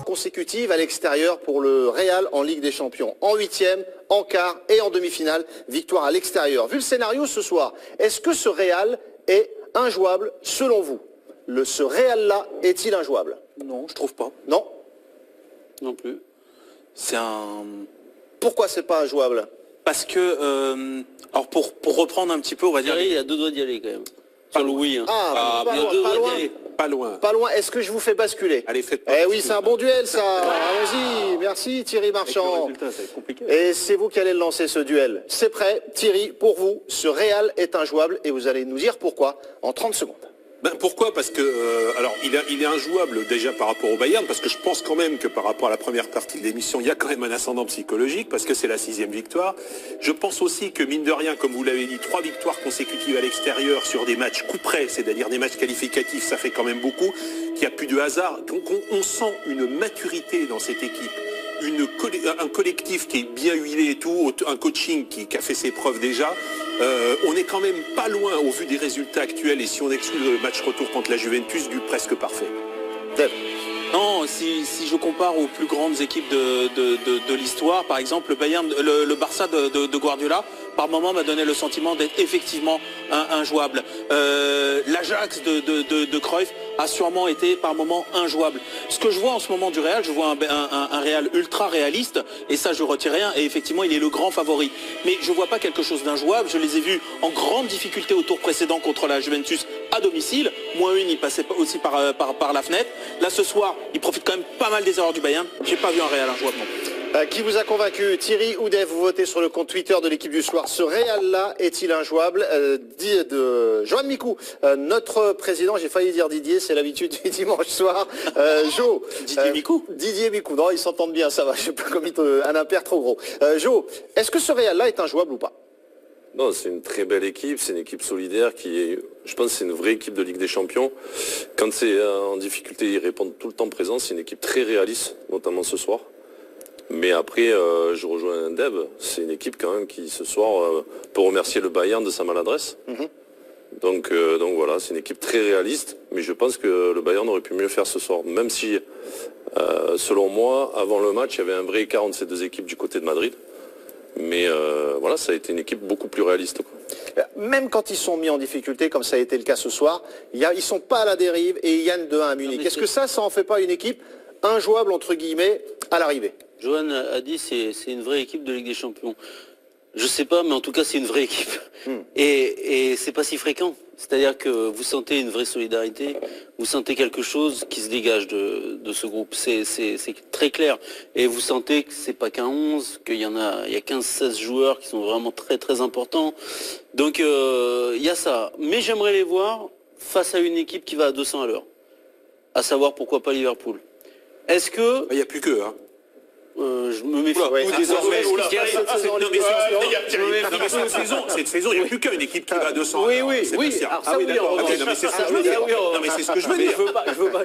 Consécutive à l'extérieur pour le Real en Ligue des Champions. En huitième, en quart et en demi-finale, victoire à l'extérieur. Vu le scénario ce soir, est-ce que ce Real est injouable selon vous? Ce Real-là est-il injouable? Non, je trouve pas. Non? Non plus. C'est un... Pourquoi c'est pas injouable? Parce que, alors pour reprendre un petit peu, on va dire... Il y a deux doigts d'y aller quand même. Sur le oui. Hein. Pas loin. Pas loin. Pas loin. Est-ce que je vous fais basculer? Allez, faites Eh oui, c'est un bon duel, ça. Allons-y. Merci, Thierry Marchand. Et c'est vous qui allez le lancer, ce duel. C'est prêt, Thierry, pour vous, ce Real est injouable et vous allez nous dire pourquoi en 30 secondes. Pourquoi? Parce que, alors, il est injouable déjà par rapport au Bayern, parce que je pense quand même que par rapport à la première partie de l'émission, il y a quand même un ascendant psychologique, parce que c'est la 6e victoire. Je pense aussi que, mine de rien, comme vous l'avez dit, 3 victoires consécutives à l'extérieur sur des matchs coup près, c'est-à-dire des matchs qualificatifs, ça fait quand même beaucoup, qu'il n'y a plus de hasard. Donc on sent une maturité dans cette équipe. Un collectif qui est bien huilé et tout, un coaching qui a fait ses preuves déjà. On est quand même pas loin, au vu des résultats actuels, et si on exclut le match retour contre la Juventus, du presque parfait. Non, si je compare aux plus grandes équipes de l'histoire, par exemple, le Bayern, le Barça de Guardiola, par moment m'a donné le sentiment d'être effectivement injouable. L'Ajax de Cruyff a sûrement été par moment injouable. Ce que je vois en ce moment du Real, je vois un Real ultra réaliste, et ça je retire rien, et effectivement il est le grand favori. Mais je vois pas quelque chose d'injouable, je les ai vus en grande difficulté au tour précédent contre la Juventus à domicile, -1, il passait aussi par la fenêtre. Là ce soir, il profite quand même pas mal des erreurs du Bayern, j'ai pas vu un Real injouable non plus. Qui vous a convaincu? Thierry ou Dave? Vous votez sur le compte Twitter de l'équipe du soir. Ce Real-là est-il injouable? Dit de Johan Micou, notre président, j'ai failli dire Didier, c'est l'habitude du dimanche soir. Jo. Didier Micou? Didier Micou, non, ils s'entendent bien, ça va, je n'ai pas commis un impair trop gros. Jo, est-ce que ce Real-là est injouable ou pas? Non, c'est une très belle équipe, c'est une équipe solidaire qui est, je pense, c'est une vraie équipe de Ligue des Champions. Quand c'est en difficulté, ils répondent tout le temps présent. C'est une équipe très réaliste, notamment ce soir. Mais après, je rejoins Deb, c'est une équipe quand même qui, ce soir, peut remercier le Bayern de sa maladresse. Donc voilà, c'est une équipe très réaliste, mais je pense que le Bayern aurait pu mieux faire ce soir. Même si, selon moi, avant le match, il y avait un vrai écart entre ces deux équipes du côté de Madrid. Mais voilà, ça a été une équipe beaucoup plus réaliste, quoi. Même quand ils sont mis en difficulté, comme ça a été le cas ce soir, ils ne sont pas à la dérive et ils gagnent 2-1 à Munich. Est-ce que ça en fait pas une équipe injouable, entre guillemets, à l'arrivée? Johan a dit c'est une vraie équipe de Ligue des Champions. Je sais pas, mais en tout cas c'est une vraie équipe. Et c'est pas si fréquent. C'est-à-dire que vous sentez une vraie solidarité, vous sentez quelque chose qui se dégage de ce groupe. C'est très clair. Et vous sentez que c'est pas qu'un 11, qu'il y a 15-16 joueurs qui sont vraiment très très importants. Donc il y a ça. Mais j'aimerais les voir face à une équipe qui va à 200 à l'heure. À savoir pourquoi pas Liverpool. Est-ce que... Il n'y a plus que, hein. Je me méfie. Cette saison, il n'y a plus qu'une équipe qui va à 200. Oui. Mais c'est ce que je veux dire. Non, mais c'est ce que je veux dire.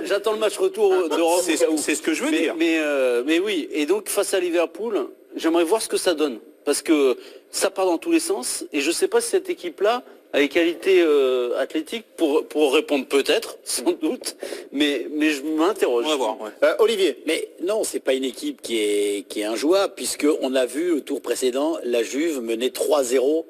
J'attends le match retour de Rome. C'est ce que je veux dire. Mais oui. Et donc, face à Liverpool, j'aimerais voir ce que ça donne. Parce que ça part dans tous les sens. Et je ne sais pas si cette équipe-là a les qualités athlétiques pour répondre peut-être, sans doute. Mais je m'interroge. On va voir. Olivier. Mais non, c'est pas une équipe qui est injouable, puisqu'on a vu au tour précédent, la Juve mener 3-0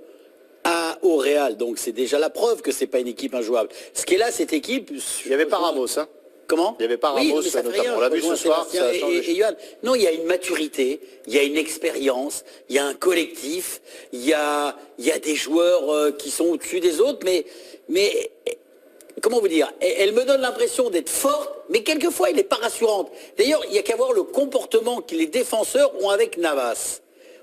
au Real. Donc c'est déjà la preuve que c'est pas une équipe injouable. Ce qui est là, cette équipe... Il n'y avait pas Ramos, hein? Comment? Il n'y avait pas Ramos, notamment. On l'a vu ce soir. Et Johan, non, il y a une maturité, il y a une expérience, il y a un collectif, il y a des joueurs qui sont au-dessus des autres, mais comment vous dire, elle me donne l'impression d'être forte, mais quelquefois elle n'est pas rassurante. D'ailleurs, il n'y a qu'à voir le comportement que les défenseurs ont avec Navas.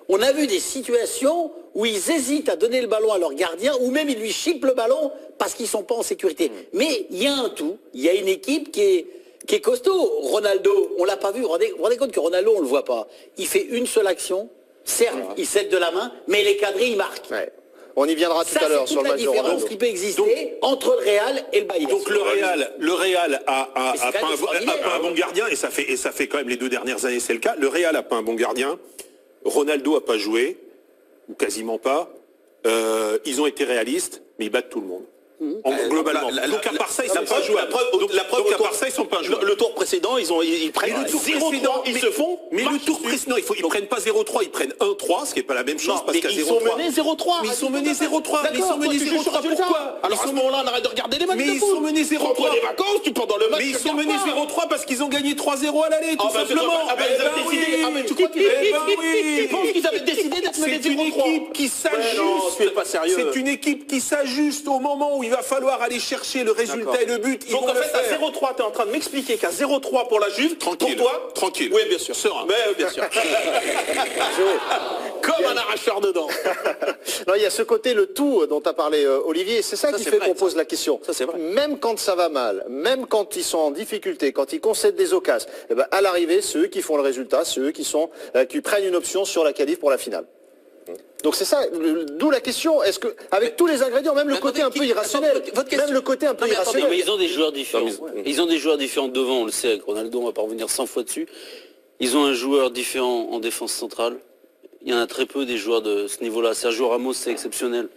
On a vu des situations où ils hésitent à donner le ballon à leur gardien, ou même ils lui chippent le ballon parce qu'ils ne sont pas en sécurité. Mais il y a un tout, il y a une équipe qui est costaud. Ronaldo, on ne l'a pas vu, vous vous rendez compte que Ronaldo, on ne le voit pas. Il fait une seule action, certes, il cède de la main, mais les cadrés, il marque. Ouais. On y viendra tout à l'heure sur le match de Ronaldo. C'est la différence qui peut exister entre le Real et le Bayern. Donc le Real a pas un bon gardien, et ça fait quand même les 2 dernières années, c'est le cas. Le Real a pas un bon gardien, Ronaldo a pas joué, ou quasiment pas. Ils ont été réalistes, mais ils battent tout le monde. Globalement. Donc à part ça, ils sont pas jouables. Donc à part ça, ils sont pas jouables. Le tour précédent, ils prennent le tour 0-3, précédent, ils se font. Mais le tour précédent, ils prennent pas 0-3, ils prennent 1-3, ce qui est pas la même chose, parce qu'à 0-3. Ils sont menés 0-3. Mais ils sont menés 0-3. Mais ils sont menés 0-3. Pourquoi? Alors à ce moment-là, on arrête de regarder les matchs. Mais ils sont menés 0-3. Prends des vacances, tu pendant le match. Mais ils sont menés 0-3 parce qu'ils ont gagné 3-0 à l'aller, tout simplement. Ils avaient décidé. Ah mais tu crois tu penses qu'ils avaient décidé d'être menés 0-3? C'est une équipe qui s'ajuste. C'est une équipe qui s'ajuste au moment où il va falloir aller chercher le résultat et le but. Donc en fait, à 0-3, tu es en train de m'expliquer qu'à 0-3 pour la Juve, tranquille, pour toi, tranquille. Oui, bien sûr. Serein. Mais bien sûr. Comme un arracheur dedans. Non, il y a ce côté, le tout dont a parlé Olivier, c'est ça qui fait qu'on pose la question. Ça, c'est vrai. Même quand ça va mal, même quand ils sont en difficulté, quand ils concèdent des occasions, eh ben, à l'arrivée, c'est eux qui font le résultat, c'est eux qui prennent une option sur la qualif pour la finale. Donc c'est ça, d'où la question, est-ce que, avec tous les ingrédients, même le côté un peu irrationnel, même le côté un peu irrationnel. Mais ils ont des joueurs différents. Ils ont des joueurs différents devant, on le sait, avec Ronaldo, on va pas revenir 100 fois dessus. Ils ont un joueur différent en défense centrale. Il y en a très peu des joueurs de ce niveau-là. Sergio Ramos, c'est exceptionnel.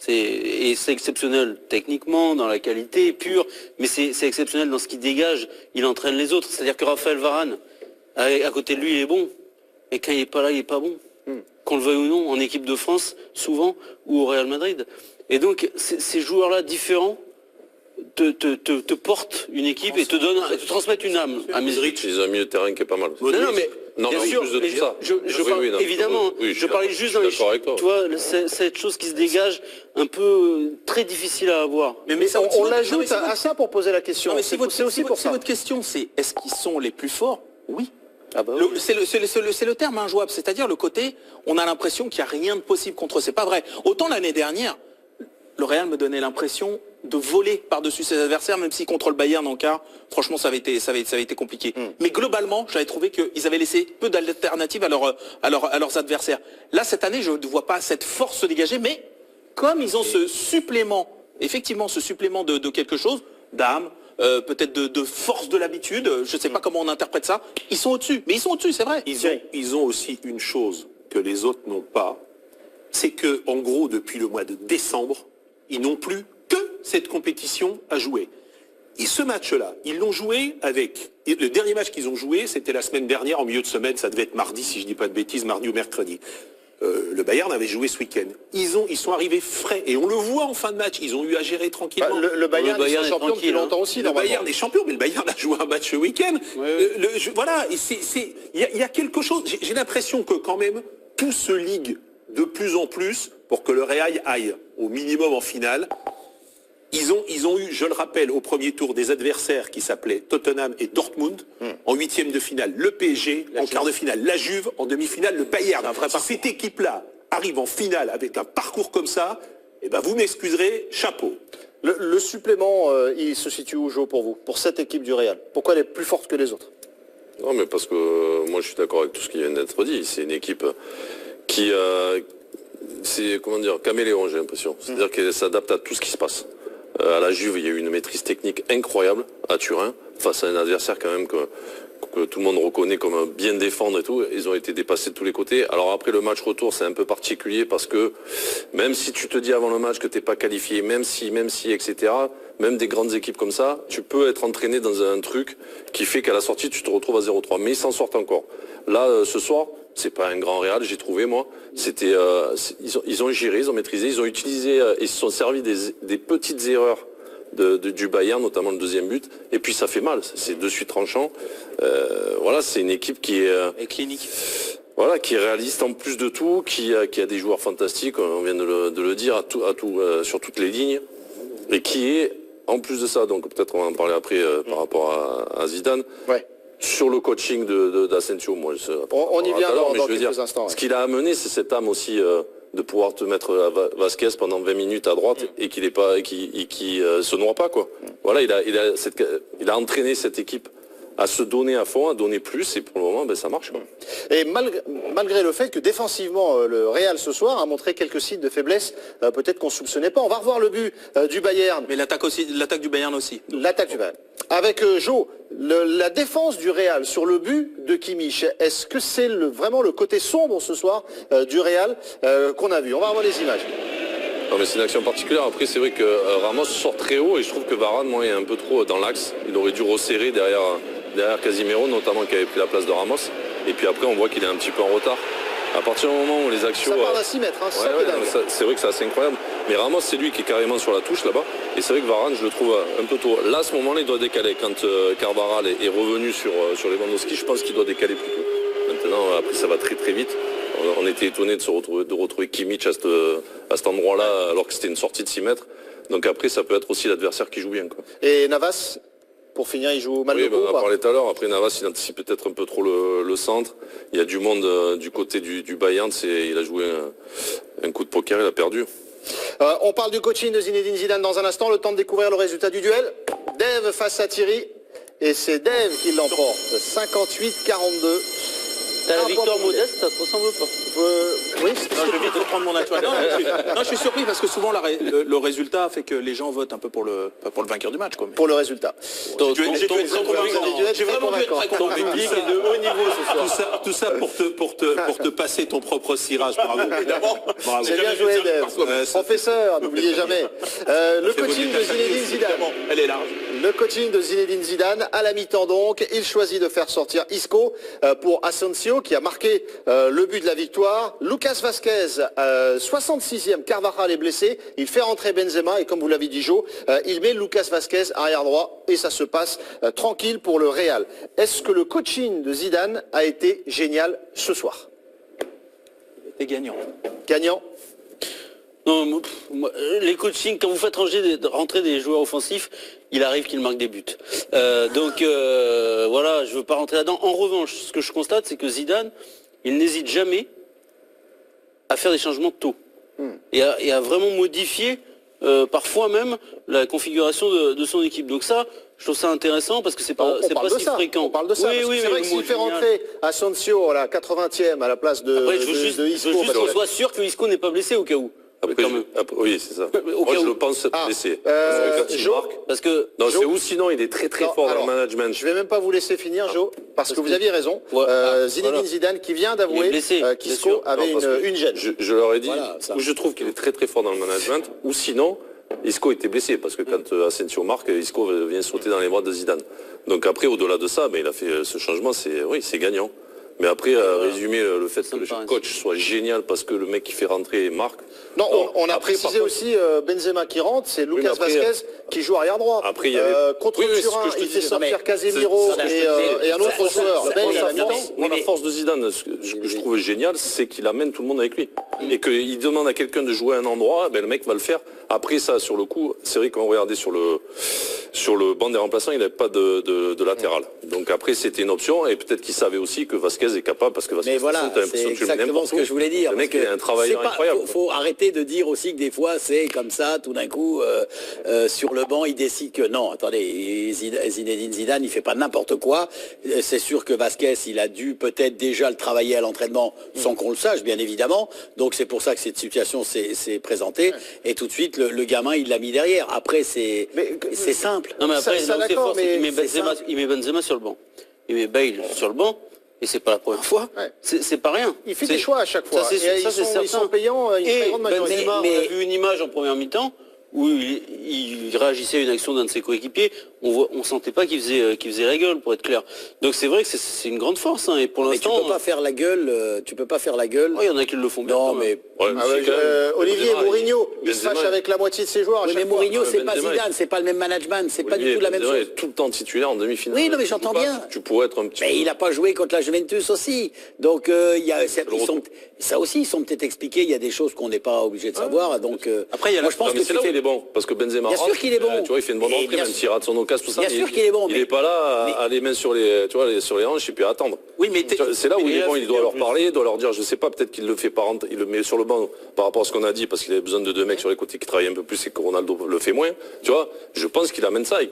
Et c'est exceptionnel techniquement, dans la qualité pure, mais c'est exceptionnel dans ce qu'il dégage. Il entraîne les autres. C'est-à-dire que Raphaël Varane, à côté de lui, il est bon. Mais quand il n'est pas là, il n'est pas bon. Qu'on le veuille ou non, en équipe de France, souvent, ou au Real Madrid. Et donc, ces joueurs-là différents te portent une équipe et te transmettent une âme. Modric, ils ont un milieu de terrain qui est pas mal. Non, mais non, bien en sûr, plus de tout ça. Évidemment, je parlais juste dans les chiffres. Tu vois, cette chose qui se dégage un peu très difficile à avoir. Mais on l'ajoute à ça pour poser la question. C'est aussi pour ça. Si votre question, c'est est-ce qu'ils sont les plus forts? Oui. Ah bah oui. C'est le terme injouable, c'est-à-dire le côté, on a l'impression qu'il n'y a rien de possible contre eux. C'est pas vrai. Autant l'année dernière, le Real me donnait l'impression de voler par-dessus ses adversaires, même si contre le Bayern en quart, franchement, ça avait été compliqué. Mais globalement, j'avais trouvé qu'ils avaient laissé peu d'alternatives à leurs adversaires. Là, cette année, je ne vois pas cette force se dégager, mais comme ils ont ce supplément, effectivement, ce supplément de quelque chose, d'âme, peut-être de force de l'habitude, je ne sais pas comment on interprète ça, ils sont au-dessus. Mais ils sont au-dessus, c'est vrai. Ils ont aussi une chose que les autres n'ont pas, c'est que, en gros, depuis le mois de décembre, ils n'ont plus que cette compétition à jouer. Et ce match-là, ils l'ont joué avec... Le dernier match qu'ils ont joué, c'était la semaine dernière, en milieu de semaine, ça devait être mardi, si je ne dis pas de bêtises, mardi ou mercredi. Le Bayern avait joué ce week-end. Ils sont arrivés frais, et on le voit en fin de match, ils ont eu à gérer tranquillement. Le Bayern est champion depuis longtemps aussi. Le Bayern est champion, mais le Bayern a joué un match ce week-end. Voilà, il y a quelque chose, j'ai l'impression que quand même, tout se ligue de plus en plus pour que le Real aille au minimum en finale. Ils ont eu, je le rappelle, au premier tour des adversaires qui s'appelaient Tottenham et Dortmund, en huitième de finale le PSG, en quart de finale la Juve, en demi-finale le Bayern. Si cette équipe-là arrive en finale avec un parcours comme ça, eh ben vous m'excuserez, chapeau. Le supplément, il se situe où, Jo, pour vous, pour cette équipe du Real? Pourquoi elle est plus forte que les autres? Non, mais parce que moi je suis d'accord avec tout ce qui vient d'être dit. C'est une équipe qui, c'est comment dire, caméléon, j'ai l'impression. C'est-à-dire qu'elle s'adapte à tout ce qui se passe. À la Juve, il y a eu une maîtrise technique incroyable à Turin, face à un adversaire quand même que tout le monde reconnaît comme bien défendre et tout. Ils ont été dépassés de tous les côtés. Alors après le match retour, c'est un peu particulier parce que même si tu te dis avant le match que t'es pas qualifié, même si, etc., même des grandes équipes comme ça, tu peux être entraîné dans un truc qui fait qu'à la sortie, tu te retrouves à 0-3. Mais ils s'en sortent encore. Là, ce soir, c'est pas un grand Real, j'ai trouvé moi. C'était, ils ont géré, ils ont maîtrisé, ils ont utilisé, ils se sont servis des petites erreurs du Bayern, notamment le deuxième but. Et puis ça fait mal, c'est de suite tranchant. Voilà, c'est une équipe qui est et clinique. Voilà, qui est réaliste en plus de tout, qui a des joueurs fantastiques, on vient de le dire, sur toutes les lignes, et qui est en plus de ça, donc peut-être on va en parler après par rapport à Zidane. Ouais. Sur le coaching d'Asensio, moi, on y vient dans quelques dire, instants. Ouais. Ce qu'il a amené, c'est cette âme aussi de pouvoir te mettre Vasquez pendant 20 minutes à droite et qu'il se noie pas, quoi. Voilà, il a entraîné cette équipe à se donner à fond, à donner plus, et pour le moment, ben, ça marche, quoi. Et malgré le fait que défensivement, le Real ce soir a montré quelques signes de faiblesse, peut-être qu'on ne soupçonnait pas. On va revoir le but du Bayern. Mais l'attaque du Bayern aussi. L'attaque du Bayern. Avec Jo, la défense du Real sur le but de Kimmich, est-ce que c'est vraiment le côté sombre ce soir du Real qu'on a vu? On va revoir les images. Non, mais c'est une action particulière. Après, c'est vrai que Ramos sort très haut et je trouve que Varane, moi, est un peu trop dans l'axe. Il aurait dû resserrer derrière Casimiro, notamment qui avait pris la place de Ramos. Et puis après, on voit qu'il est un petit peu en retard. À partir du moment où les actions... Ça part d'un 6 mètres, hein, c'est ça qui est dingue. c'est vrai que c'est assez incroyable. Mais Ramos, c'est lui qui est carrément sur la touche là-bas. Et c'est vrai que Varane, je le trouve un peu tôt. Là, à ce moment-là, il doit décaler. Quand Carvajal est revenu sur Lewandowski, je pense qu'il doit décaler plus tôt. Maintenant, après, ça va très très vite. On était étonnés de retrouver Kimmich à cet endroit-là, alors que c'était une sortie de 6 mètres. Donc après, ça peut être aussi l'adversaire qui joue bien, quoi. Et Navas, pour finir, il joue mal oui, de coup, on en parlait tout à l'heure. Après, Navas, il anticipe peut-être un peu trop le centre. Il y a du monde du côté du Bayern. Il a joué un coup de poker, il a perdu. On parle du coaching de Zinedine Zidane dans un instant. Le temps de découvrir le résultat du duel. Dave face à Thierry. Et c'est Dave qui l'emporte. 58-42. T'as la victoire modeste, ça te ressemble pas? Oui, Non, je vais vite reprendre mon actuel. Non, je suis surpris parce que souvent le résultat fait que les gens votent un peu pour le vainqueur du match. Quoi. pour le résultat. J'ai vraiment dû être très Ton convaincant. public est de haut niveau ce soir. Tout ça pour te passer ton propre cirage. Bravo. Bravo. C'est bien joué, Dave. Professeur, n'oubliez jamais. Le coaching de Zinedine Zidane. Elle est large. Le coaching de Zinedine Zidane, à la mi-temps donc, il choisit de faire sortir Isco pour Asensio qui a marqué le but de la victoire. Lucas Vazquez, 66e, Carvajal est blessé, il fait rentrer Benzema et comme vous l'avez dit Joe, il met Lucas Vazquez arrière droit et ça se passe tranquille pour le Real. Est-ce que le coaching de Zidane a été génial ce soir? T'es gagnant. Gagnant? Non, les coachings, quand vous faites rentrer des joueurs offensifs, il arrive qu'ils marquent des buts. Voilà, je veux pas rentrer là-dedans. En revanche, ce que je constate, c'est que Zidane, il n'hésite jamais à faire des changements tôt. Et à vraiment modifier, parfois même, la configuration de son équipe. Donc ça, je trouve ça intéressant parce que c'est pas si fréquent. On parle de ça. Oui, c'est vrai que s'il fait rentrer Asensio à la 80e à la place de, Après, je de veux juste Isco, qu'on soit sûr que Isco n'est pas blessé au cas où. Oui, c'est ça. Au Moi, cas je où. le pense blessé. Parce que Non, c'est où sinon il est très très fort dans le management. Je vais même pas vous laisser finir, Joe, parce que vous aviez raison. Zinedine Zidane qui vient d'avouer qu'Isco avait une gêne. Je leur ai dit Voilà, ça. où je trouve qu'il est très très fort dans le management, ou sinon Isco était blessé, parce que quand Asensio marque, Isco vient sauter dans les bras de Zidane. Donc après, au-delà de ça, il a fait ce changement, c'est gagnant. Mais après, résumer le fait que le coach soit génial parce que le mec qui fait rentrer marque. Non, on a après, précisé aussi Benzema qui rentre, c'est Lucas Vazquez qui joue arrière droit. Après, il y avait... Contre Turin, il fait sortir Casemiro et un autre joueur. La force de Zidane, ce que je trouve génial, c'est qu'il amène tout le monde avec lui. Et qu'il demande à quelqu'un de jouer à un endroit, le mec va le faire. Après ça, sur le coup, c'est vrai qu'on regardait sur le banc des remplaçants, il n'avait pas de latéral. Donc après, c'était une option, et peut-être qu'il savait aussi que Vasquez est capable, parce que Vasquez, Mais voilà, c'est exactement ce que je voulais dire. Le mec est un travailleur incroyable. Faut arrêter de dire aussi que des fois c'est comme ça, tout d'un coup, sur le banc, il décide que non, attendez, Zinedine Zidane, il fait pas n'importe quoi. C'est sûr que Vasquez, il a dû peut-être déjà le travailler à l'entraînement sans qu'on le sache, bien évidemment. Donc c'est pour ça que cette situation s'est présentée. Et tout de suite, le gamin, il l'a mis derrière. Après, c'est simple. Non mais après, Ça, là où c'est d'accord, fort, c'est mais qu'il met Benzema sur le banc. Il met Bale sur le banc, et c'est pas la première fois. Ouais. C'est pas rien. Il fait des choix à chaque fois. Ça, c'est Et certain. ils sont payants, une très Et grande majorité. Benzema, on a vu une image en première mi-temps où il réagissait à une action d'un de ses coéquipiers. On sentait pas qu'il faisait la gueule, pour être clair. Donc c'est vrai que c'est une grande force. Et pour Mais tu l'instant, peux pas faire la gueule. Tu peux pas faire la gueule. il y en a qui le font bien. Non, quand même. mais Olivier Benzema, Mourinho, il se Benzema, fâche avec la moitié de ses joueurs à Oui, chaque mais fois. Mourinho, c'est pas Benzema, Zidane, c'est pas le même management, c'est pas du Olivier tout la même Benzema chose. est tout le temps titulaire en demi-finale. Oui, non, mais j'entends bien. Tu pourrais être un petit peu... Mais il n'a pas joué contre la Juventus aussi. Donc, ça aussi, ils sont peut-être expliqués. Il y a des choses qu'on n'est pas obligé de savoir. Donc, Après, il y a moi, je pense que c'est là où il est bon, parce que Benzema Bien sûr rentre, qu'il est bon. tu vois, il fait une bonne Et rentrée, bien même sûr- s'il rate son occasion, tout ça. Bien sûr qu'il est bon, Il mais- n'est pas là à les mains sur les hanches et puis à attendre. Oui, mais C'est là où il est là, bon, c'est il doit bien, leur en plus. parler, il doit leur dire, je sais pas, peut-être qu'il le fait pas rentrer, il le met sur le banc par rapport à ce qu'on a dit, parce qu'il avait besoin de deux mecs sur les côtés qui travaillent un peu plus et que Ronaldo le fait moins. Tu vois, je pense qu'il amène ça et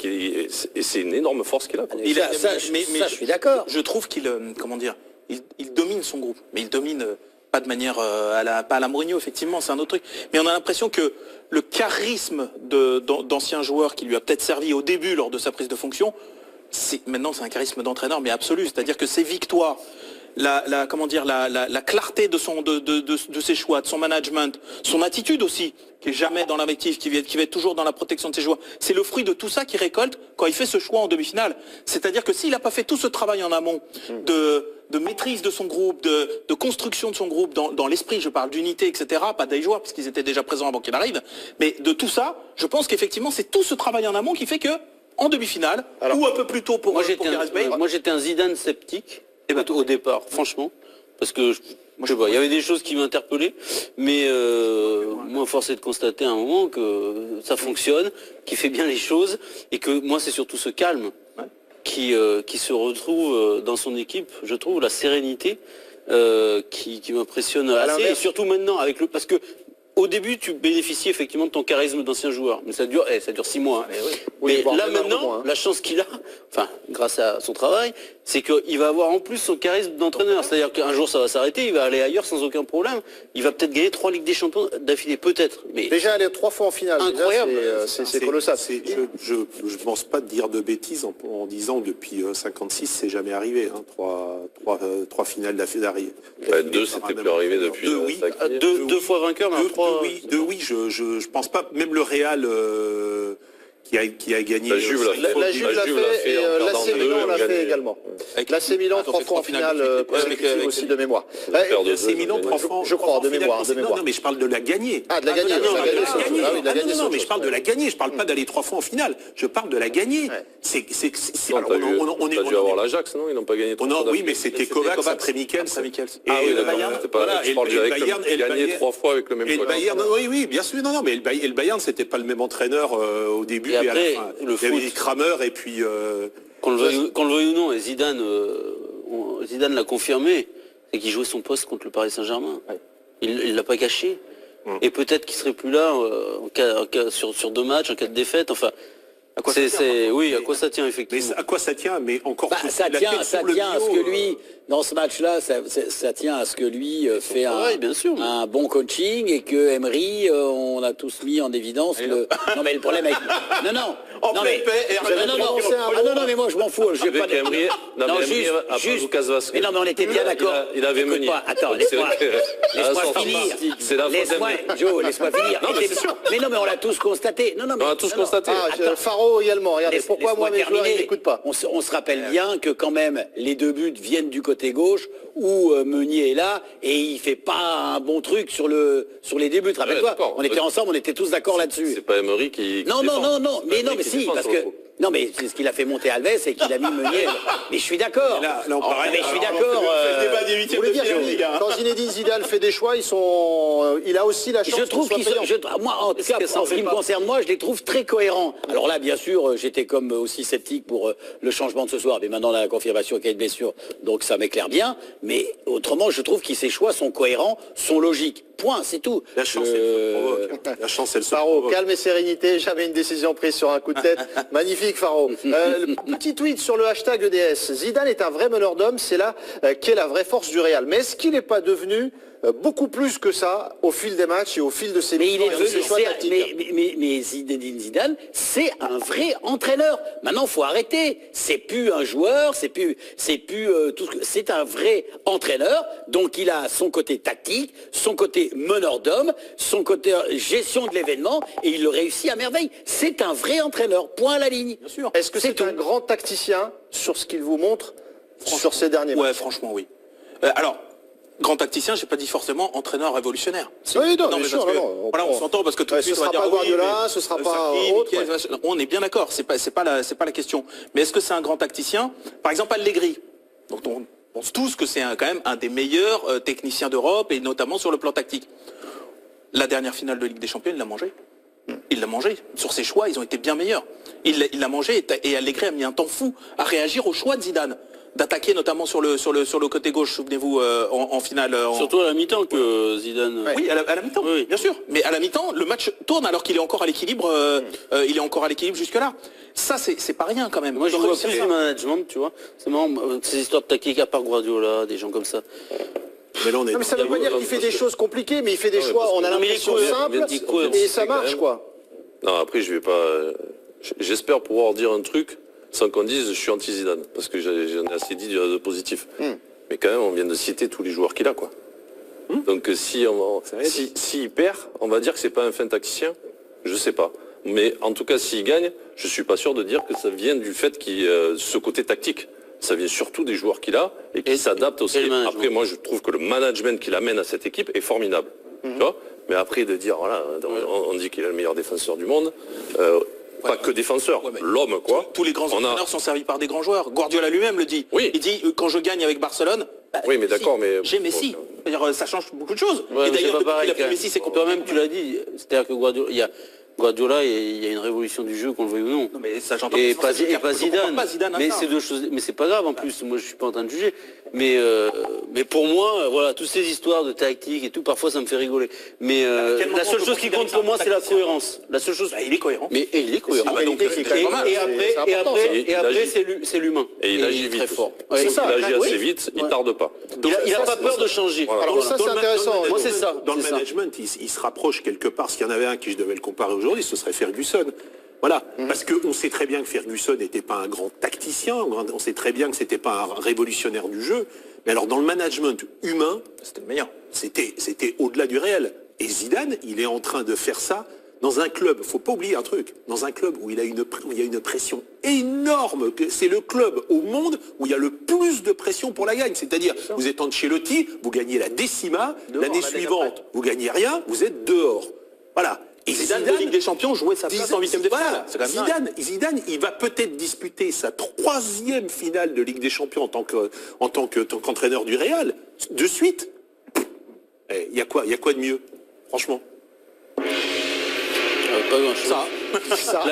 c'est une énorme force qu'il a. quoi. ça, je suis d'accord. Je trouve qu'il, comment dire, il domine son groupe, mais il domine pas de manière pas à la Mourinho, effectivement, c'est un autre truc. Mais on a l'impression que le charisme d'anciens joueurs qui lui a peut-être servi au début lors de sa prise de fonction, maintenant c'est un charisme d'entraîneur, mais absolu. C'est-à-dire que ses victoires, comment dire, la clarté de ses choix, de son management, son attitude aussi, qui est jamais dans l'invective, qui va être toujours dans la protection de ses joueurs. C'est le fruit de tout ça qu'il récolte quand il fait ce choix en demi-finale. C'est-à-dire que s'il n'a pas fait tout ce travail en amont de maîtrise de son groupe, de construction de son groupe, dans l'esprit, je parle d'unité, etc., pas des joueurs, parce qu'ils étaient déjà présents avant qu'il arrive, mais de tout ça, je pense qu'effectivement, c'est tout ce travail en amont qui fait que, en demi-finale, ou un peu plus tôt pour Gareth Bale. Moi, j'étais un Zidane sceptique au départ, franchement, parce que je sais pas, il y avait des choses qui m'interpellaient, mais moi, force est de constater à un moment que ça fonctionne, qu'il fait bien les choses, et que moi, c'est surtout ce calme qui se retrouve dans son équipe, je trouve, la sérénité qui m'impressionne assez, et surtout maintenant, parce que au début, tu bénéficies effectivement de ton charisme d'ancien joueur, mais ça dure 6 mois. Hein. Mais là maintenant, la chance qu'il a, enfin, grâce à son travail, c'est qu'il va avoir en plus son charisme d'entraîneur. C'est-à-dire qu'un jour ça va s'arrêter, il va aller ailleurs sans aucun problème. Il va peut-être gagner 3 Ligues des Champions d'affilée, peut-être. Mais déjà aller 3 fois en finale, incroyable. C'est colossal. Je ne pense pas dire de bêtises en disant depuis 56, c'est jamais arrivé. Hein, 3 finales d'affilée. 2, c'était plus arrivé depuis. 2 fois vainqueur, mais 3. Oui, je pense pas. Même le Real qui a gagné. La Juve l'a fait et l'AC Milan l'a fait également. L'AC Milan 3 fois en finale consécutive aussi de mémoire. L'AC Milan 3 fois, je crois, de mémoire. Non, mais je parle de la gagner. Ah, de la gagner. Non, mais je parle de la gagner. Je parle pas d'aller 3 fois en finale. Je parle de la gagner. T'as dû avoir l'Ajax, non? Ils n'ont pas gagné 3 fois. Oui, mais c'était Kovacs après Michels. Et le Bayern, je parle direct. Il a gagné 3 fois avec le même joueur. Oui, bien sûr. Non, mais le Bayern, c'était pas le même entraîneur au début. Et après, il y avait Kramer et puis... Qu'on le veuille ou non, et Zidane l'a confirmé, c'est qu'il jouait son poste contre le Paris Saint-Germain. Ouais. Il l'a pas caché. Et peut-être qu'il serait plus là sur 2 matchs, en cas de défaite. Enfin, à quoi ça tient effectivement. Mais à quoi ça tient? Mais encore ça tient à ce que lui, dans ce match-là, ça tient à ce que lui fait un bon coaching et que Emery, on a tous mis en évidence Non, mais le problème avec... Non, mais moi je m'en fous. Je vais pas... Mais non, mais on était bien d'accord. Il avait mené. Attends, laisse-moi finir. Joe, laisse-moi finir. Mais non, mais on l'a tous constaté. On l'a tous constaté. Faro également. Regardez, pourquoi moi mes joueurs n'écoutent pas? On se rappelle bien que quand même les 2 buts viennent du côté gauche où Meunier est là et il fait pas un bon truc sur les débuts. Rappelle-toi, on était ensemble, on était tous d'accord là-dessus. C'est pas Emery qui... Non, mais si, parce que... Non, mais c'est ce qu'il a fait monter Alves et qu'il a mis Meunier. Mais je suis d'accord. Mais je suis d'accord. Quand Zinedine Zidane fait des choix, il a aussi la chance. Je trouve qu'ils sont... Moi, en tout cas, en ce qui me concerne, moi, je les trouve très cohérents. Alors là, bien sûr, j'étais comme aussi sceptique pour le changement de ce soir. Mais maintenant, la confirmation qu'il y a une blessure, donc ça m'éclaire bien. Mais autrement, je trouve que ces choix sont cohérents, sont logiques. Point, c'est tout. La chance, elle se Faro, calme et sérénité, jamais une décision prise sur un coup de tête. Magnifique, Faro. Petit tweet sur le hashtag EDS. Zidane est un vrai meneur d'hommes, c'est là qu'est la vraie force du Real. Mais est-ce qu'il n'est pas devenu beaucoup plus que ça au fil des matchs et au fil de ses choix tactiques? Mais Zidane, c'est un vrai entraîneur. Maintenant, faut arrêter. C'est plus un joueur, c'est plus tout. C'est un vrai entraîneur. Donc, il a son côté tactique, son côté meneur d'hommes, son côté gestion de l'événement, et il le réussit à merveille. C'est un vrai entraîneur. Point à la ligne. Bien sûr. Est-ce que c'est un grand tacticien sur ce qu'il vous montre sur ces derniers matchs? Ouais, franchement, oui. Alors. Grand tacticien, j'ai pas dit forcément entraîneur révolutionnaire. Oui, non, mais sûr, voilà, on s'entend parce que tout de suite, ce sera pas Guardiola, ce sera pas autre. On est bien d'accord, c'est pas la question. Mais est-ce que c'est un grand tacticien? Par exemple, Allegri, dont on pense tous que c'est quand même un des meilleurs techniciens d'Europe et notamment sur le plan tactique. La dernière finale de Ligue des Champions, il l'a mangé. Il l'a mangé. Sur ses choix, ils ont été bien meilleurs. Il l'a mangé et Allegri a mis un temps fou à réagir au choix de Zidane. D'attaquer notamment sur le côté gauche, souvenez-vous, en finale. Surtout à la mi-temps que Zidane... Oui, à la mi-temps, oui. Bien sûr. Mais à la mi-temps, le match tourne alors qu'il est encore à l'équilibre. Il est encore à l'équilibre jusque-là. Ça, c'est pas rien quand même. Moi, je vois plus du management, tu vois. C'est marrant, ces histoires de tactique à part Guardiola, des gens comme ça. Mais là, mais ça ne veut pas dire qu'il fait des choses compliquées, mais il fait des choix, on a l'impression simples, et ça marche, quoi. Non, après, je vais pas... J'espère pouvoir dire un truc sans qu'on dise je suis anti-Zidane, parce que j'en ai assez dit de positif. Mais quand même, on vient de citer tous les joueurs qu'il a, quoi. Donc s'il perd, on va dire que c'est pas un fin tacticien. Je sais pas. Mais en tout cas, s'il gagne, je suis pas sûr de dire que ça vient du fait qu'il ce côté tactique. Ça vient surtout des joueurs qu'il a et qui s'adaptent aussi. Après, moi, je trouve que le management qu'il amène à cette équipe est formidable. Tu vois, mais après, de dire, voilà, on dit qu'il est le meilleur défenseur du monde. Pas que défenseur, l'homme, quoi. Tous les grands entraîneurs sont servis par des grands joueurs. Guardiola lui-même le dit. Oui. Il dit, quand je gagne avec Barcelone, oui, mais d'accord, mais j'ai Messi. C'est-à-dire, ça change beaucoup de choses. Ouais, et d'ailleurs, depuis qu'il a pris Messi, c'est toi-même, tu l'as dit. C'est-à-dire que Guardiola, il y a une révolution du jeu, qu'on le veuille ou non. Non, mais ça, j'entends Et pas Zidane. Mais c'est deux choses. Mais c'est pas grave en plus. Moi, je suis pas en train de juger. Mais pour moi, voilà, toutes ces histoires de tactique et tout, parfois, ça me fait rigoler. Mais la seule chose qui compte pour moi, c'est la cohérence. La seule chose. Il est cohérent. Mais il est cohérent. Et après, c'est l'humain. Et il agit vite. Très fort. Il agit assez vite. Il tarde pas. Il n'a pas peur de changer. Alors ça, c'est intéressant. Moi, c'est ça. Dans le management, il se rapproche quelque part. S'il y en avait un qui je devais le comparer aujourd'hui, ce serait Ferguson. Voilà, parce qu'on sait très bien que Ferguson n'était pas un grand tacticien, on sait très bien que c'était pas un révolutionnaire du jeu, mais alors dans le management humain, C'était le meilleur. c'était au-delà du réel. Et Zidane, il est en train de faire ça dans un club, faut pas oublier un truc, dans un club où il y a une pression énorme, que c'est le club au monde où il y a le plus de pression pour la gagne. C'est-à-dire, vous êtes Ancelotti, vous gagnez la décima, l'année suivante, vous gagnez rien, vous êtes dehors. Voilà. Et Zidane, de Ligue des Champions, jouait sa place en 8e de finale. Voilà. Zidane, il va peut-être disputer sa 3e finale de Ligue des Champions en tant qu'entraîneur du Real, de suite. Il y a quoi de mieux, franchement? Pas grand-chose. Après ça,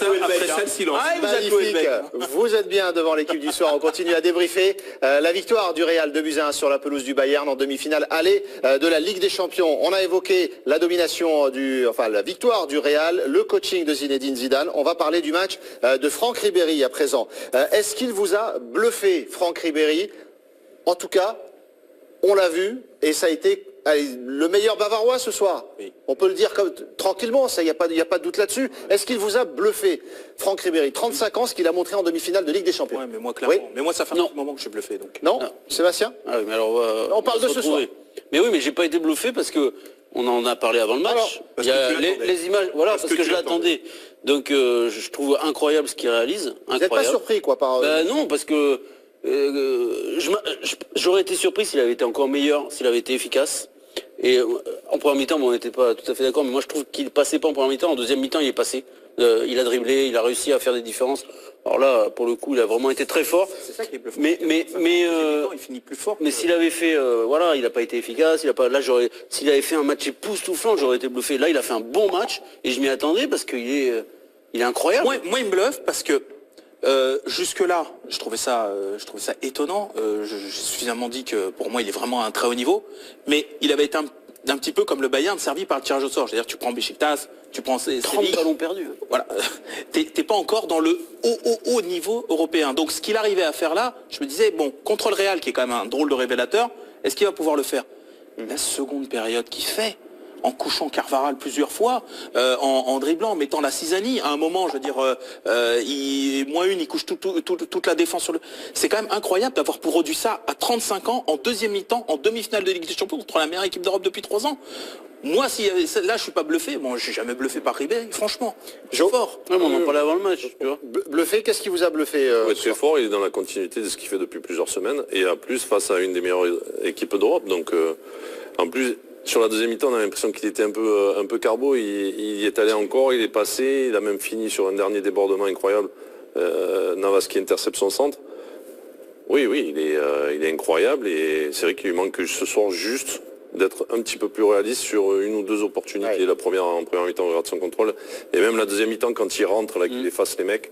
le silence. Magnifique. Vous êtes bien devant l'équipe du soir. On continue à débriefer la victoire du Real 2-1 sur la pelouse du Bayern en demi-finale aller de la Ligue des Champions. On a évoqué la domination la victoire du Real, le coaching de Zinedine Zidane. On va parler du match de Franck Ribéry à présent. Est-ce qu'il vous a bluffé, Franck Ribéry? En tout cas, on l'a vu et ça a été le meilleur Bavarois ce soir. Oui. On peut le dire tranquillement, il n'y a pas de doute là-dessus. Est-ce qu'il vous a bluffé, Franck Ribéry? 35 ans, ce qu'il a montré en demi-finale de Ligue des Champions. Ouais, mais moi, clairement. Oui. Mais moi, ça fait un petit moment que je suis bluffé. Donc. Non, Sébastien? Oui, mais alors, on parle de ce soir. Mais oui, mais j'ai pas été bluffé parce que on en a parlé avant le match. Il y a les images, voilà, parce que je l'attendais. Donc je trouve incroyable ce qu'il réalise. Vous n'êtes pas surpris, quoi, par... non, parce que j'aurais été surpris s'il avait été encore meilleur, s'il avait été efficace. Et en première mi-temps, on n'était pas tout à fait d'accord, mais moi je trouve qu'il passait pas en première mi-temps. En deuxième mi-temps, il est passé. Il a dribblé, il a réussi à faire des différences. Alors là, pour le coup, il a vraiment été très fort. C'est ça qui est bluffant. Mais il finit plus fort. Mais s'il avait fait, il n'a pas été efficace. S'il avait fait un match époustouflant, j'aurais été bluffé. Là, il a fait un bon match et je m'y attendais parce qu'il est incroyable. Moi, il me bluffe parce que jusque-là, je trouvais ça étonnant. J'ai suffisamment dit que pour moi, il est vraiment à un très haut niveau. Mais il avait été un petit peu comme le Bayern servi par le tirage au sort. C'est-à-dire, tu prends Beşiktaş, tu prends 30 ballons perdus. Voilà. T'es pas encore dans le haut niveau européen. Donc, ce qu'il arrivait à faire là, je me disais, bon, contre le Real, qui est quand même un drôle de révélateur, est-ce qu'il va pouvoir le faire? La seconde période qu'il fait, en couchant Carvaral plusieurs fois, en dribblant, en mettant la Cisani, à un moment, je veux dire, il couche toute la défense sur le... C'est quand même incroyable d'avoir produit ça à 35 ans, en deuxième mi-temps, en demi-finale de Ligue des Champions, contre la meilleure équipe d'Europe depuis 3 ans. Moi, là, je suis pas bluffé. Bon, je suis jamais bluffé par Ribéry, franchement. Fort. Ouais, mais on en parlait avant le match, tu vois. Bluffé, qu'est-ce qui vous a bluffé très fort, il est dans la continuité de ce qu'il fait depuis plusieurs semaines, et en plus, face à une des meilleures équipes d'Europe. Donc, en plus... Sur la deuxième mi-temps, on a l'impression qu'il était un peu carbo. Il y est allé encore, il est passé. Il a même fini sur un dernier débordement incroyable. Navas qui intercepte son centre. Oui, il est incroyable. Et c'est vrai qu'il lui manque ce soir juste d'être un petit peu plus réaliste sur une ou deux opportunités. Ouais. La première en première mi-temps, on regarde son contrôle. Et même la deuxième mi-temps, quand il rentre, là, qu'il efface les mecs.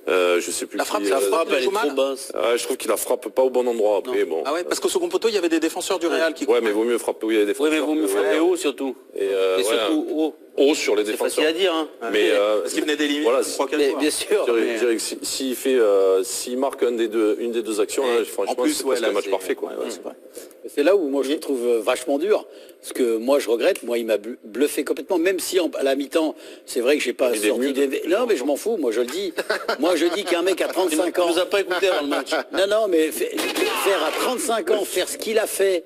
Je sais plus. La frappe, elle est trop basse. Je trouve qu'il la frappe pas au bon endroit. Après, bon. Ah ouais, parce qu'au second poteau, il y avait des défenseurs du Real qui. Ouais, mais vaut mieux frapper où il y a des défenseurs. Ouais, mais vaut mieux frapper haut surtout. Et surtout haut. haut sur les C'est défenseurs. facile à dire, hein. Mais Parce qu'il venait d'éliminer voilà, 3-4 fois. Bien sûr. je dirais que s'il marque une des deux actions, là, franchement, c'est presque un match parfait, quoi. c'est vrai. C'est là où moi je le trouve vachement dur. Parce que moi je regrette, moi il m'a bluffé complètement, même si à la mi-temps, c'est vrai que j'ai pas Il est sorti mieux. des... Non mais je m'en fous, moi je le dis. Moi je dis qu'un mec à 35 Il ans... nous a pas écouté avant le match. Non, mais faire à 35 ans, faire ce qu'il a fait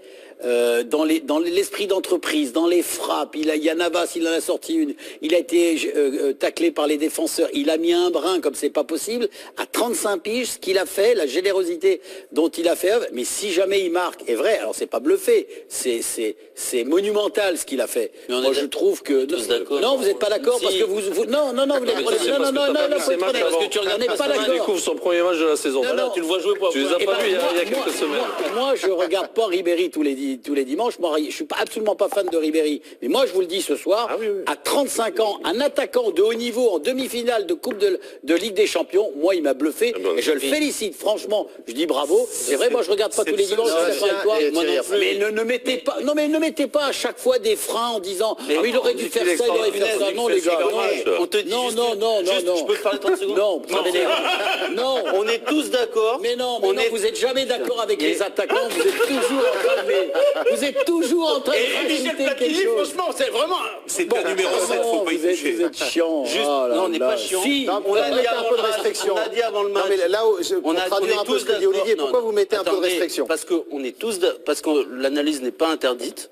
dans l'esprit d'entreprise, dans les frappes, il y a Navas, il en a sorti une, il a été taclé par les défenseurs, il a mis un brin comme c'est pas possible, à 35 piges, ce qu'il a fait, la générosité dont il a fait œuvre, mais si jamais il marque, est vrai, alors c'est pas bluffé, c'est monumental ce qu'il a fait. Mais Moi je trouve que... tous d'accord. Non, vous n'êtes pas d'accord parce Si. que vous non, vous n'êtes Mais ça, c'est parce que t'as pas vu ces matchs avant. Parce que tu regardes on n'est pas pas ce match, Il d'accord. découvre son premier match de la saison. Non, Tu le vois jouer pour Tu les as pas vus il y a quelques semaines. Moi, je regarde pas Ribéry tous les dimanches. Moi, je suis absolument pas fan de Ribéry. Mais moi, je vous le dis ce soir, Ah oui. à 35 ans, un attaquant de haut niveau en demi-finale de Coupe de Ligue des Champions, moi, il m'a bluffé. Et je le félicite, franchement. Je dis bravo. C'est vrai, moi, je regarde pas tous les dimanches. Je suis d'accord avec toi. et Moi Thierry, non plus. Mais ne mettez pas, non, mais ne mettez pas à chaque fois des freins en disant, ah, il aurait dû faire ça, il aurait dû faire ça. Non, les gars. On te dit Non, juste- non. Je peux te parler 30 secondes Non, ça m'énerve. Non. On est tous d'accord. Mais non, vous n'êtes jamais d'accord avec Mais- les attaquants, vous êtes toujours en train de Et Michel raconter Platini, quelque chose. franchement, c'est vraiment... C'est le numéro 7, faut pas y vous toucher. êtes chiant. Juste, Oh là non, on n'est là. pas chiant. Si, Non, On a mettez dit un avant peu le de match. restriction. On a dit avant le match. Non, mais là, pour traduire un peu ce que dit Olivier, pourquoi vous mettez un peu de Attendez, restriction? Parce que l'analyse n'est pas interdite.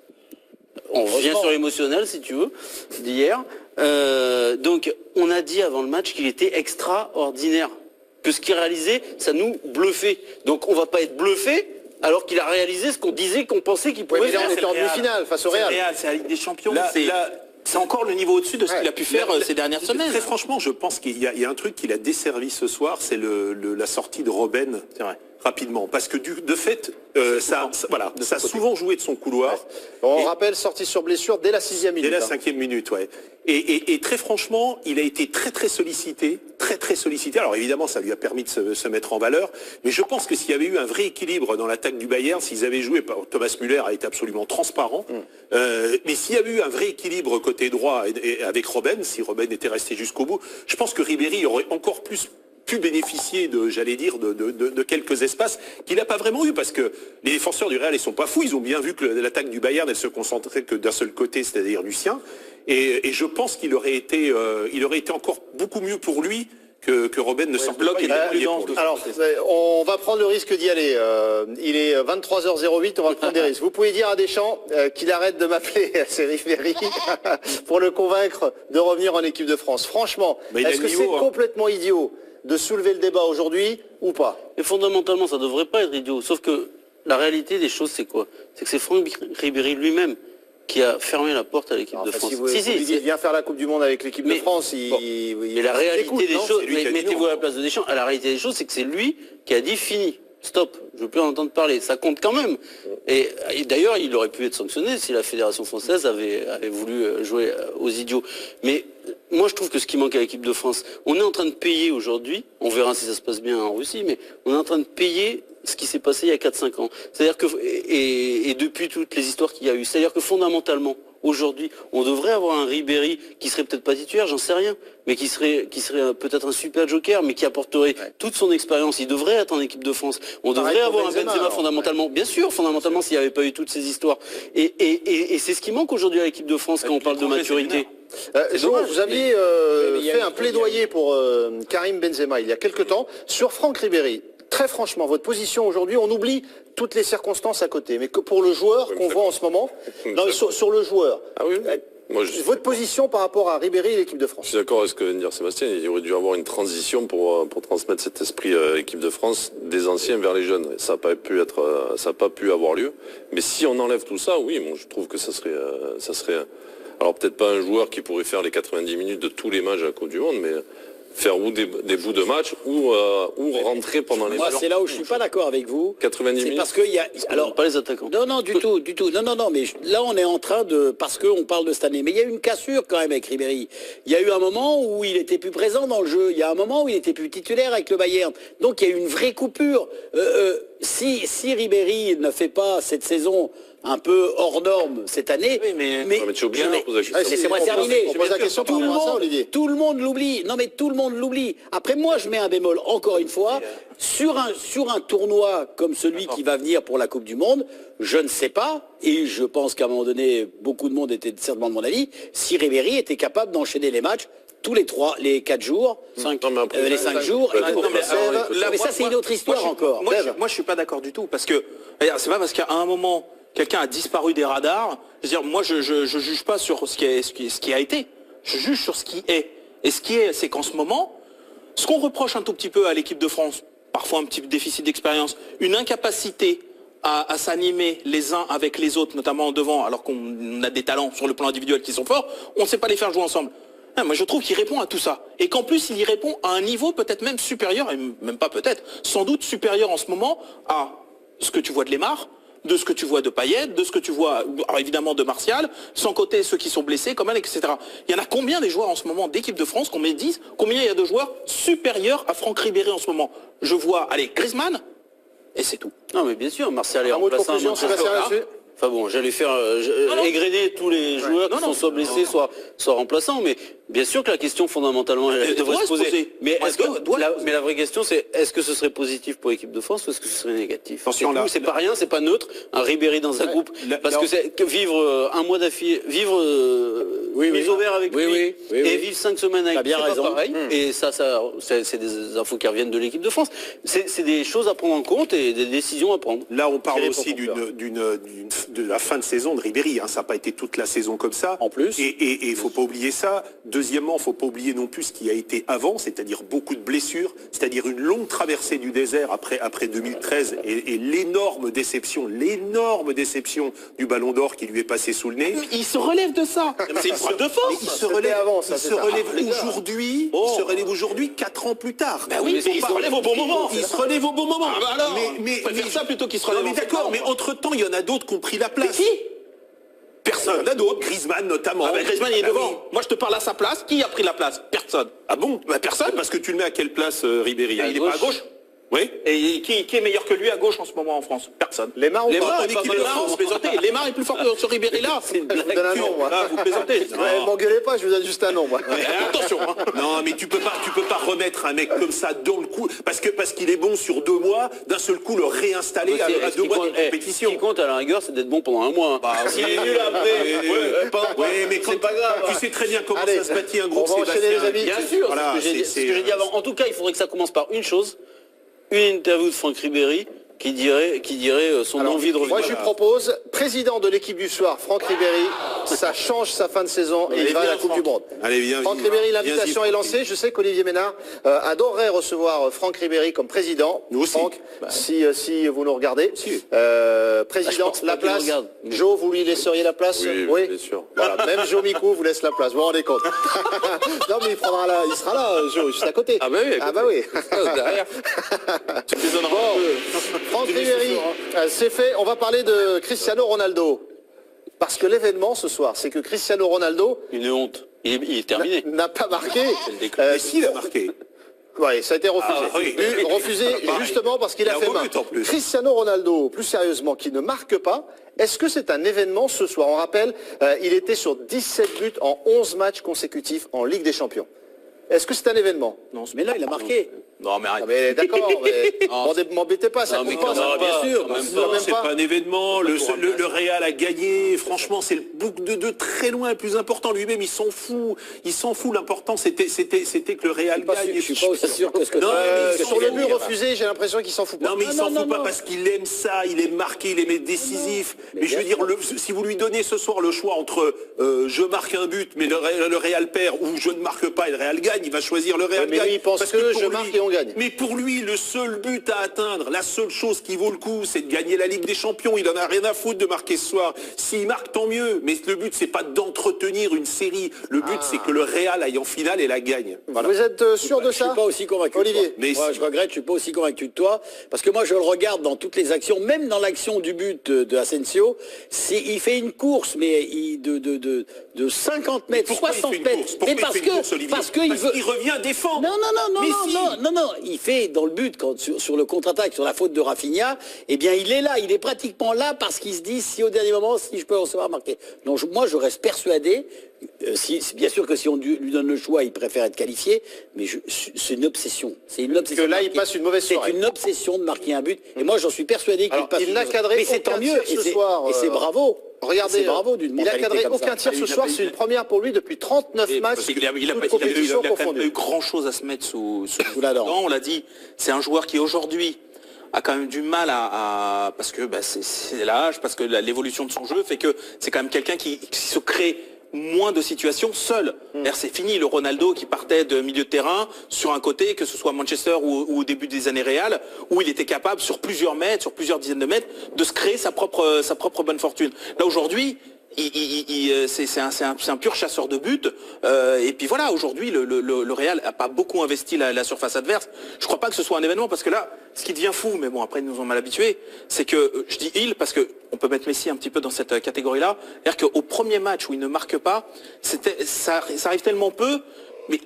On revient Heureusement. sur l'émotionnel, si tu veux, d'hier. Donc, on a dit avant le match qu'il était extraordinaire. Que ce qu'il réalisait, ça nous bluffait. Donc, on va pas être bluffé alors qu'il a réalisé ce qu'on disait, qu'on pensait qu'il Oui, pouvait mais là, faire. on était en demi-finale face au C'est Real. c'est la Ligue des Champions. Là- C'est encore le niveau au-dessus de ce qu'il a pu faire ces dernières semaines. Très franchement, je pense qu'il y a un truc qu'il a desservi ce soir, c'est la sortie de Robben. C'est vrai. Rapidement, parce que de fait, ça a souvent joué de son couloir. On Et- rappelle, sortie sur blessure dès la 6e minute. Dès la hein. 5e minute, ouais. Et très franchement, il a été très sollicité, très sollicité. Alors évidemment, ça lui a permis de se mettre en valeur, mais je pense que s'il y avait eu un vrai équilibre dans l'attaque du Bayern, s'ils avaient joué, Thomas Müller a été absolument transparent, mais s'il y avait eu un vrai équilibre côté droit et avec Robben, si Robben était resté jusqu'au bout, je pense que Ribéry aurait encore plus pu bénéficier de quelques espaces qu'il n'a pas vraiment eu, parce que les défenseurs du Real, ils sont pas fous, ils ont bien vu que l'attaque du Bayern, elle se concentrait que d'un seul côté, c'est-à-dire du sien, et je pense qu'il aurait été encore beaucoup mieux pour lui que Robben ne sorte bloc pas. est Il est prudent, pour lui. Alors, on va prendre le risque d'y aller. Il est 23h08, on va prendre des risques. Vous pouvez dire à Deschamps qu'il arrête de m'appeler c'est Ribéry pour le convaincre de revenir en équipe de France. Franchement, Mais il a est-ce le que niveau, c'est hein. complètement idiot de soulever le débat aujourd'hui ou pas? Et fondamentalement, ça devrait pas être idiot. Sauf que la réalité des choses, c'est quoi? C'est que c'est Franck Ribéry lui-même qui a fermé la porte à l'équipe de Enfin, France. si vous il vient faire la Coupe du Monde avec l'équipe de Mais- France, bon. il Et la réalité écoute, des non choses, C'est lui qui a dit mettez-vous non. à la place de Deschamps, la réalité des choses, c'est que c'est lui qui a dit fini, stop, je veux plus en entendre parler, ça compte quand même. Et d'ailleurs, il aurait pu être sanctionné si la Fédération française avait voulu jouer aux idiots. Mais moi, je trouve que ce qui manque à l'équipe de France, on est en train de payer aujourd'hui, on verra si ça se passe bien en Russie, mais on est en train de payer ce qui s'est passé il y a 4-5 ans. C'est-à-dire que, et depuis toutes les histoires qu'il y a eu, c'est-à-dire que fondamentalement, aujourd'hui, on devrait avoir un Ribéry qui serait peut-être pas titulaire, j'en sais rien, mais qui serait peut-être un super joker, mais qui apporterait toute son expérience. Il devrait être en équipe de France. On Pareil devrait pour avoir un Benzema, Benzema alors. fondamentalement. Bien sûr, fondamentalement, s'il n'y avait pas eu toutes ces histoires. Et c'est ce qui manque aujourd'hui à l'équipe de France quand on parle de maturité. Jo, dommage. vous aviez fait un plaidoyer pour Karim Benzema il y a quelque temps sur Franck Ribéry. Très franchement, votre position aujourd'hui, on oublie toutes les circonstances à côté, mais que pour le joueur qu'on voit en ce moment, non, mais sur le joueur, Ah oui, oui. Moi, je votre position par rapport à Ribéry et l'équipe de France. suis d'accord avec ce que vient de dire Sébastien. Il aurait dû avoir une transition pour transmettre cet esprit équipe de France des anciens vers les jeunes. Ça n'a pas pu avoir lieu. Mais si on enlève tout ça, oui, moi, je trouve que ça serait. Alors peut-être pas un joueur qui pourrait faire les 90 minutes de tous les matchs à la Coupe du Monde, mais faire ou des bouts de match ou rentrer pendant les Moi, matchs. c'est là où je suis pas d'accord avec vous. 90 C'est minutes. parce qu'il y a... Alors, pas les attaquants. Non, du tout. Non, mais là, on est en train de... Parce qu'on parle de cette année. Mais il y a eu une cassure quand même avec Ribéry. Il y a eu un moment où il était plus présent dans le jeu. Il y a un moment où il était plus titulaire avec le Bayern. Donc, il y a eu une vraie coupure. Si Ribéry ne fait pas cette saison un peu hors norme cette année. Oui, mais tu es obligé de poser la question. Laissez-moi terminer. On pose la question par rapport à ça, Olivier. Tout le monde l'oublie. Non mais tout le monde l'oublie. Après moi je mets un bémol encore une fois sur un tournoi comme celui qui va venir pour la Coupe du Monde. Je ne sais pas et je pense qu'à un moment donné beaucoup de monde était certainement de mon avis si Ribéry était capable d'enchaîner les matchs tous les 4 jours, les 5 jours. Mais ça c'est une autre histoire encore. Moi je suis pas d'accord du tout parce que regarde, c'est pas parce qu'à un moment quelqu'un a disparu des radars. Je veux dire, moi je juge pas sur ce qui a été. Je juge sur ce qui est. Et ce qui est, c'est qu'en ce moment, ce qu'on reproche un tout petit peu à l'équipe de France, parfois un petit déficit d'expérience, une incapacité à s'animer les uns avec les autres, notamment en devant, alors qu'on a des talents sur le plan individuel qui sont forts, on ne sait pas les faire jouer ensemble. Moi je trouve qu'il répond à tout ça. Et qu'en plus il y répond à un niveau peut-être même supérieur, et même pas peut-être, sans doute supérieur en ce moment à ce que tu vois de Lemar, de ce que tu vois de Payet, de ce que tu vois alors évidemment de Martial, sans compter ceux qui sont blessés, Coman, etc. Il y en a combien des joueurs en ce moment d'équipe de France qu'on me dise combien il y a de joueurs supérieurs à Franck Ribéry en ce moment? Je vois, allez, Griezmann, et c'est tout. Non mais bien sûr, Martial est Un mot de remplaçant. conclusion, Sébastien, là-dessus. Enfin bon, j'allais faire égrener tous les joueurs qui sont soit blessés, soit remplaçants, mais bien sûr que la question fondamentalement elle devrait se poser. Mais est-ce que la vraie question c'est est-ce que ce serait positif pour l'équipe de France ou est-ce que ce serait négatif? C'est pas rien, c'est pas neutre, un Ribéry dans un groupe, parce que c'est vivre un mois d'affilée, vivre mise au vert avec lui et vivre 5 semaines avec lui, c'est pas pareil. Et ça c'est des infos qui reviennent de l'équipe de France. C'est des choses à prendre en compte et des décisions à prendre. Là, on parle aussi de la fin de saison de Ribéry. Hein. Ça n'a pas été toute la saison comme ça. En plus. Et il ne faut pas oublier ça. Deuxièmement, il ne faut pas oublier non plus ce qui a été avant, c'est-à-dire beaucoup de blessures, c'est-à-dire une longue traversée du désert après 2013 et l'énorme déception du Ballon d'Or qui lui est passé sous le nez. Il se relève de ça. C'est une preuve de force. Il se relève aujourd'hui 4 ans plus tard. Ben oui, mais il se relève au bon moment. Il se relève au bon moment. Ah bah alors, mais ça plutôt qu'il se relève. Non mais d'accord, mais entre-temps, il y en a d'autres qui ont pris la place. Qui? Personne. Il y en a d'autres, Griezmann notamment. Ah ben Griezmann il est devant. Oui. Moi je te parle à sa place. Qui a pris la place? Personne. Ah bon? Personne. Parce que tu le mets à quelle place, Ribéry? Il n'est pas à gauche. Oui. Et qui est meilleur que lui à gauche en ce moment en France? Personne. Lemar ou pas? Lemar en est pas équipe mal de là, France. vous plaisantez. Lemar est plus fort que ce Ribéry là. Je vous donne un nom, moi. Là, vous plaisantez. M'engueulez pas, je vous donne juste un nom, moi. Attention. Hein. Non, mais tu peux pas remettre un mec comme ça dans le coup parce qu'il est bon sur 2 mois, d'un seul coup le réinstaller à 2 mois de compétition. Ce qui compte à la rigueur, c'est d'être bon pendant un mois. S'il est nul après, mais c'est pas grave. Tu sais très bien comment Allez, ça se bâtit un groupe, on va enchaîner, les Sébastien. amis. Bien sûr, Voilà, c'est ce que j'ai dit avant. En tout cas, il faudrait que ça commence par une chose, une interview de Franck Ribéry qui dirait son envie de revenir. Moi, je lui propose, président de l'équipe du soir, Franck Ribéry, ça change sa fin de saison et il va à la Coupe du Monde. Allez, viens. Franck Ribéry, l'invitation est lancée. Je sais qu'Olivier Ménard adorerait recevoir Franck Ribéry comme président. Nous aussi. Franck, si vous nous regardez. Si. Président, pense pas la qu'il place. regarde. Joe, vous lui laisseriez la place? Oui, bien sûr. Voilà, même Joe Micou vous laisse la place, vous vous rendez compte. Non, mais il sera là, Joe, juste à côté. Ah bah oui, Ah bah oui. derrière. Franck Ribéry, c'est fait. On va parler de Cristiano Ronaldo. Parce que l'événement ce soir, c'est que Cristiano Ronaldo Une honte. Il est terminé. n'a pas marqué. Mais s'il a marqué. Oui, ça a été refusé. Ah, oui. Refusé justement parce qu'il a Il a fait un beau main. but, en plus. Cristiano Ronaldo, plus sérieusement, qui ne marque pas, est-ce que c'est un événement ce soir? On rappelle, il était sur 17 buts en 11 matchs consécutifs en Ligue des Champions. Est-ce que c'est un événement? Non, Mais là il a marqué. non mais arrête. Ah, mais d'accord, mais m'embêtez pas, ça Non, mais compte pas. quand ça. même pas. Bien sûr. Quand même Quand même C'est pas un événement, le Real a gagné, franchement c'est le bouc de très loin le plus important, lui-même il s'en fout, l'important c'était que le Real gagne. Je suis pas aussi sûr que ce que Non, mais Sur le but refusé, j'ai l'impression qu'il s'en fout pas. Non mais il Non, s'en non, fout pas non. parce qu'il aime ça, il aime marquer, il aime être décisif. Mais je veux dire, si vous lui donnez ce soir le choix entre je marque un but mais le Real perd ou je ne marque pas et le Real gagne, il va choisir le Real Mais gagne. lui, il pense Parce que pour je lui- marque et on gagne. Mais pour lui, le seul but à atteindre, la seule chose qui vaut le coup, c'est de gagner la Ligue des Champions. Il en a rien à foutre de marquer ce soir. S'il marque, tant mieux. Mais le but, c'est pas d'entretenir une série. Le but, c'est que le Real aille en finale et la gagne. Voilà. Vous êtes sûr de Je suis ça? pas aussi convaincu. Olivier. Que toi. Mais Moi, je regrette, je suis pas aussi convaincu de toi, parce que moi, je le regarde dans toutes les actions, même dans l'action du but de Asensio, il fait une course, mais de 50 mètres, Pourquoi il fait 60 une mètres. course Pourquoi Mais il fait une course, Olivier parce qu'il veut. Il revient défendre. Non, Mais si. non, il fait dans le but, sur le contre-attaque, sur la faute de Rafinha, eh bien il est là, il est pratiquement là parce qu'il se dit si au dernier moment, si je peux recevoir marqué. Donc moi je reste persuadé, bien sûr que si on lui donne le choix, il préfère être qualifié, mais c'est une obsession. C'est une obsession. Que là, il passe une mauvaise soirée. C'est une obsession de marquer un but, et moi j'en suis persuadé qu'il passe. Il n'a cadré mais c'est tant aucun mieux, tir ce soir. et c'est bravo. Regardez, bravo d'une il a mentalité cadré comme aucun ça. tir ce soir, c'est une première pour lui depuis 39 matchs. Il a toutes quand compétitions même pas confondues. eu grand chose à se mettre sous la dent. On l'a dit, c'est un joueur qui aujourd'hui a quand même du mal parce que c'est l'âge, parce que l'évolution de son jeu fait que c'est quand même quelqu'un qui se crée moins de situations seul. C'est fini le Ronaldo qui partait de milieu de terrain sur un côté, que ce soit à Manchester ou au début des années Real, où il était capable sur plusieurs mètres, sur plusieurs dizaines de mètres, de se créer sa propre bonne fortune. Là aujourd'hui, c'est un pur chasseur de but. Et puis voilà, aujourd'hui, le Real n'a pas beaucoup investi la surface adverse. Je crois pas que ce soit un événement, parce que là, ce qui devient fou, mais bon, après, ils nous ont mal habitués, c'est que, je dis il, parce que on peut mettre Messi un petit peu dans cette catégorie-là, c'est-à-dire qu'au premier match où il ne marque pas, ça arrive tellement peu, mais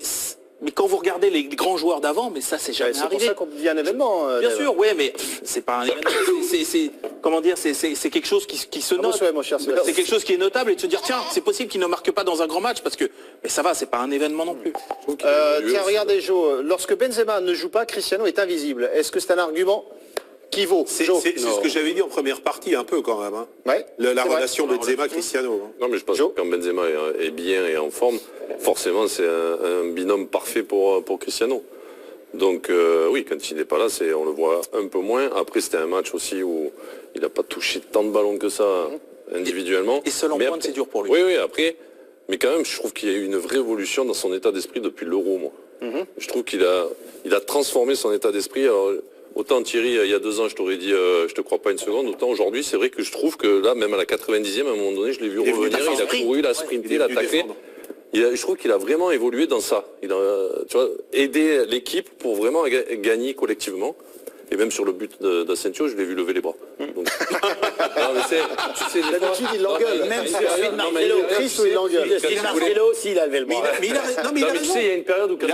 quand vous regardez les grands joueurs d'avant, mais ça, c'est jamais C'est arrivé. pour ça qu'on dit un événement. Bien sûr, ouais, mais c'est pas un événement. Comment dire, c'est quelque chose qui se note. mon cher Sébastien. C'est quelque chose qui est notable, et de se dire, tiens, c'est possible qu'il ne marque pas dans un grand match, parce que, mais ça va, c'est pas un événement non plus. Tiens, regardez, Jo, lorsque Benzema ne joue pas, Cristiano est invisible. Est-ce que c'est un argument qui vaut, C'est Jo? ce que j'avais dit en première partie, un peu quand même. Hein. Ouais, La c'est vrai. relation Benzema-Cristiano. Hein. Non, mais je pense que quand Benzema est bien et en forme, forcément, c'est un binôme parfait pour Cristiano. Donc, oui, quand il n'est pas là, on le voit un peu moins. Après, c'était un match aussi où il n'a pas touché tant de ballons que ça individuellement. Et seul en Mais pointe, après- c'est dur pour lui. Oui, après. Mais quand même, je trouve qu'il y a eu une vraie évolution dans son état d'esprit depuis l'Euro, moi. Je trouve qu'il a transformé son état d'esprit. Alors, autant Thierry, il y a 2 ans, je t'aurais dit, je te crois pas une seconde. Autant aujourd'hui, c'est vrai que je trouve que là, même à la 90e, à un moment donné, je l'ai vu revenir. Il a couru, il a sprinté, il a taclé. Je trouve qu'il a vraiment évolué dans ça. Il a, tu vois, aidé l'équipe pour vraiment gagner collectivement. Et même sur le but d'Asensio, je l'ai vu lever les bras. Donc... non, mais tu sais, D'habitude, il l'engueule. Même sur Non, celui de mais Marcelo, Chris, il l'engueule. Steve Marcelo aussi, il a levé le bras. Mais il a Non, mais tu sais, il y a une période où quand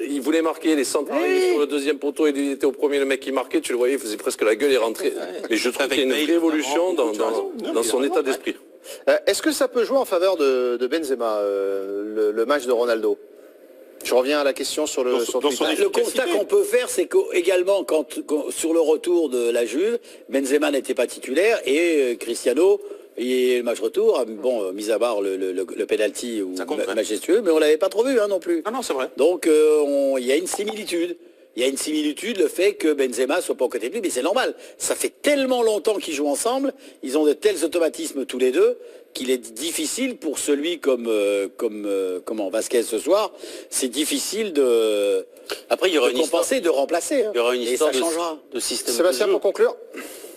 il voulait marquer les centres arrivés sur le deuxième poteau, il était au premier, le mec qui marquait, tu le voyais, il faisait presque la gueule et rentrait. Mais je trouve qu'il y a une vraie évolution dans son état d'esprit. Est-ce que ça peut jouer en faveur de Benzema, le match de Ronaldo? Je reviens à la question sur Dans son Twitter. Le constat qu'on peut faire, c'est qu'également, sur le retour de la Juve, Benzema n'était pas titulaire et Cristiano, et le match retour, bon, mis à part le penalty Ça compte, ouais. majestueux, mais on l'avait pas trop vu non plus. Ah non, c'est vrai. Donc il y a une similitude. Il y a une similitude, le fait que Benzema soit pas au côté de lui, mais c'est normal. Ça fait tellement longtemps qu'ils jouent ensemble, ils ont de tels automatismes tous les deux, qu'il est difficile pour celui comme Vasquez ce soir, c'est difficile de Après, il y aura une histoire, compenser, de remplacer. il y aura une Et histoire ça changera. de système Sébastien, de jeu. pour conclure.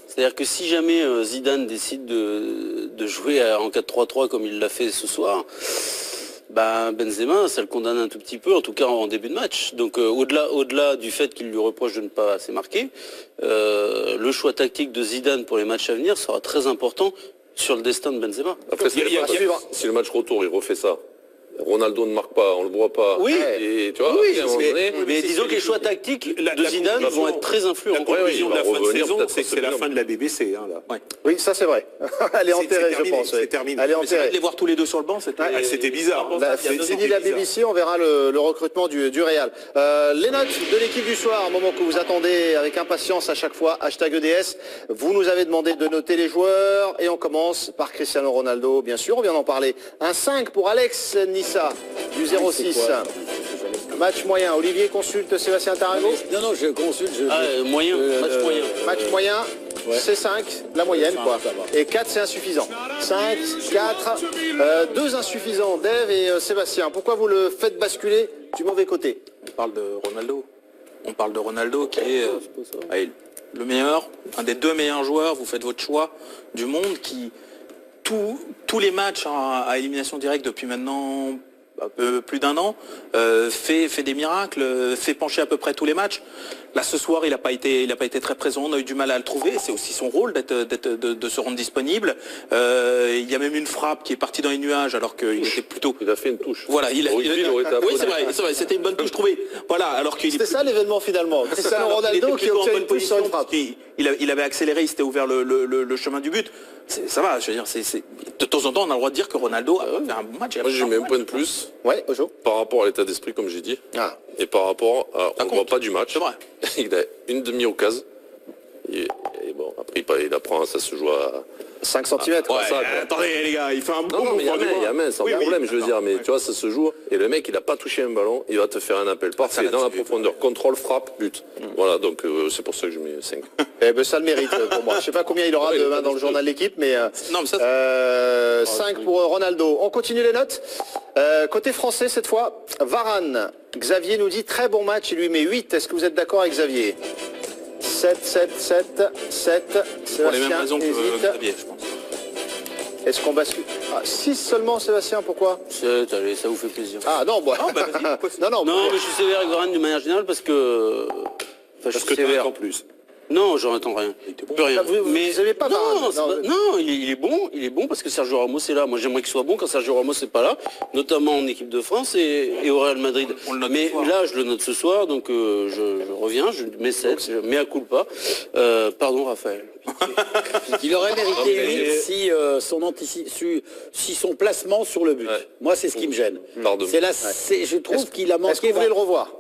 C'est-à-dire que si jamais Zidane décide de jouer en 4-3-3 comme il l'a fait ce soir, Benzema, ça le condamne un tout petit peu, en tout cas en début de match. Donc au-delà du fait qu'il lui reproche de ne pas assez marquer, le choix tactique de Zidane pour les matchs à venir sera très important sur le destin de Benzema. Après, si le match retour, il refait ça. Ronaldo ne marque pas, on le voit pas. Oui. Et tu vois, Oui, après, à un moment donné, mais disons que les choix tactiques La- de la Zidane conclusion- vont être très influents. La conclusion il de va la fin de revenir saison, peut-être c'est que c'est la sur ce fin de la BBC. Hein, là. Ouais. Oui, ça c'est vrai. Elle est C'est enterrée, je terminé, pense. c'est oui. terminé. Elle est Mais c'est vrai enterrée. de les voir tous les deux sur le banc, c'était C'était bizarre. Bah, C'est- fini la bizarre. BBC, on verra le recrutement du Real. Les notes de l'équipe du soir, un moment que vous attendez avec impatience à chaque fois, #EDS. Vous nous avez demandé de noter les joueurs et on commence par Cristiano Ronaldo, bien sûr, on vient d'en parler. Un 5 pour Alex Nissa du 06. Match moyen. Olivier consulte Sébastien Tarago. Non, je consulte. Moyen, match moyen. Match moyen, c'est 5, la moyenne quoi. ça va. Et 4 c'est insuffisant. 5, 4, 2 insuffisants, Dave et Sébastien. Pourquoi vous le faites basculer du mauvais côté? On parle de Ronaldo. On parle de Ronaldo qui est le meilleur, un des 2 meilleurs joueurs. Vous faites votre choix du monde qui, tous les matchs à élimination directe depuis maintenant un peu plus d'1 an, fait des miracles, fait pencher à peu près tous les matchs. Là, ce soir, il n'a pas été très présent. On a eu du mal à le trouver. C'est aussi son rôle de se rendre disponible. Il y a même une frappe qui est partie dans les nuages alors qu'il était plutôt. Il a fait une touche. Voilà, oui, c'est vrai. C'était une bonne touche trouvée. Voilà, alors qu'il. C'était ça l'événement finalement. Cristiano Ronaldo qui obtient une touche sur une frappe. Il avait accéléré, il s'était ouvert le chemin du but. Ça va, je veux dire, de temps en temps, on a le droit de dire que Ronaldo a fait un bon match. Moi, j'ai mis un point de plus. Ouais, Ojo. Par rapport à l'état d'esprit, comme j'ai dit. Ah. Et par rapport à. On ne voit pas du match. C'est vrai. Il a une demi-occasion. Et bon, après, il apprend, ça se joue à 5 cm. Ouais, attendez les gars, il fait un bon Non, mais il y a main, sans problème, je veux dire. Mais ouais. tu vois, ça se joue. Et le mec, il a pas touché un ballon, il va te faire un appel parfait dans la profondeur. Contrôle, frappe, but. Voilà, donc c'est pour ça que je mets 5. Eh ben, ça le mérite pour moi. Je sais pas combien il aura demain dans le journal de l'équipe, mais Non, mais ça, 5 pour Ronaldo. On continue les notes. Côté français cette fois, Varane. Xavier nous dit très bon match, il lui met 8. Est-ce que vous êtes d'accord avec Xavier? 7. pour les mêmes Sébastien raisons que hésite. Xavier, je pense. Est-ce qu'on bascule 6 seulement, Sébastien, pourquoi? Allez, ça vous fait plaisir. Ah non, bah, non, Non, mais je suis sévère avec Varane d'une manière générale parce que... Enfin, je Parce suis que tu sévère. en plus. Non, j'en attends rien. Plus rien. Vous aimez pas Varane? Non, non, il est bon parce que Sergio Ramos est là. Moi, j'aimerais qu'il soit bon quand Sergio Ramos n'est pas là, notamment en équipe de France et au Real Madrid. On le note Mais ce soir. là, je le note ce soir, donc je reviens, je mets 7, je mets à culpa. Pardon, Raphaël. Il aurait mérité mais- 8 si son placement sur le but. Ouais. Moi, c'est ce qui me gêne. Pardon. C'est là, je trouve qu'il a manqué. Est-ce que vous voulez le revoir?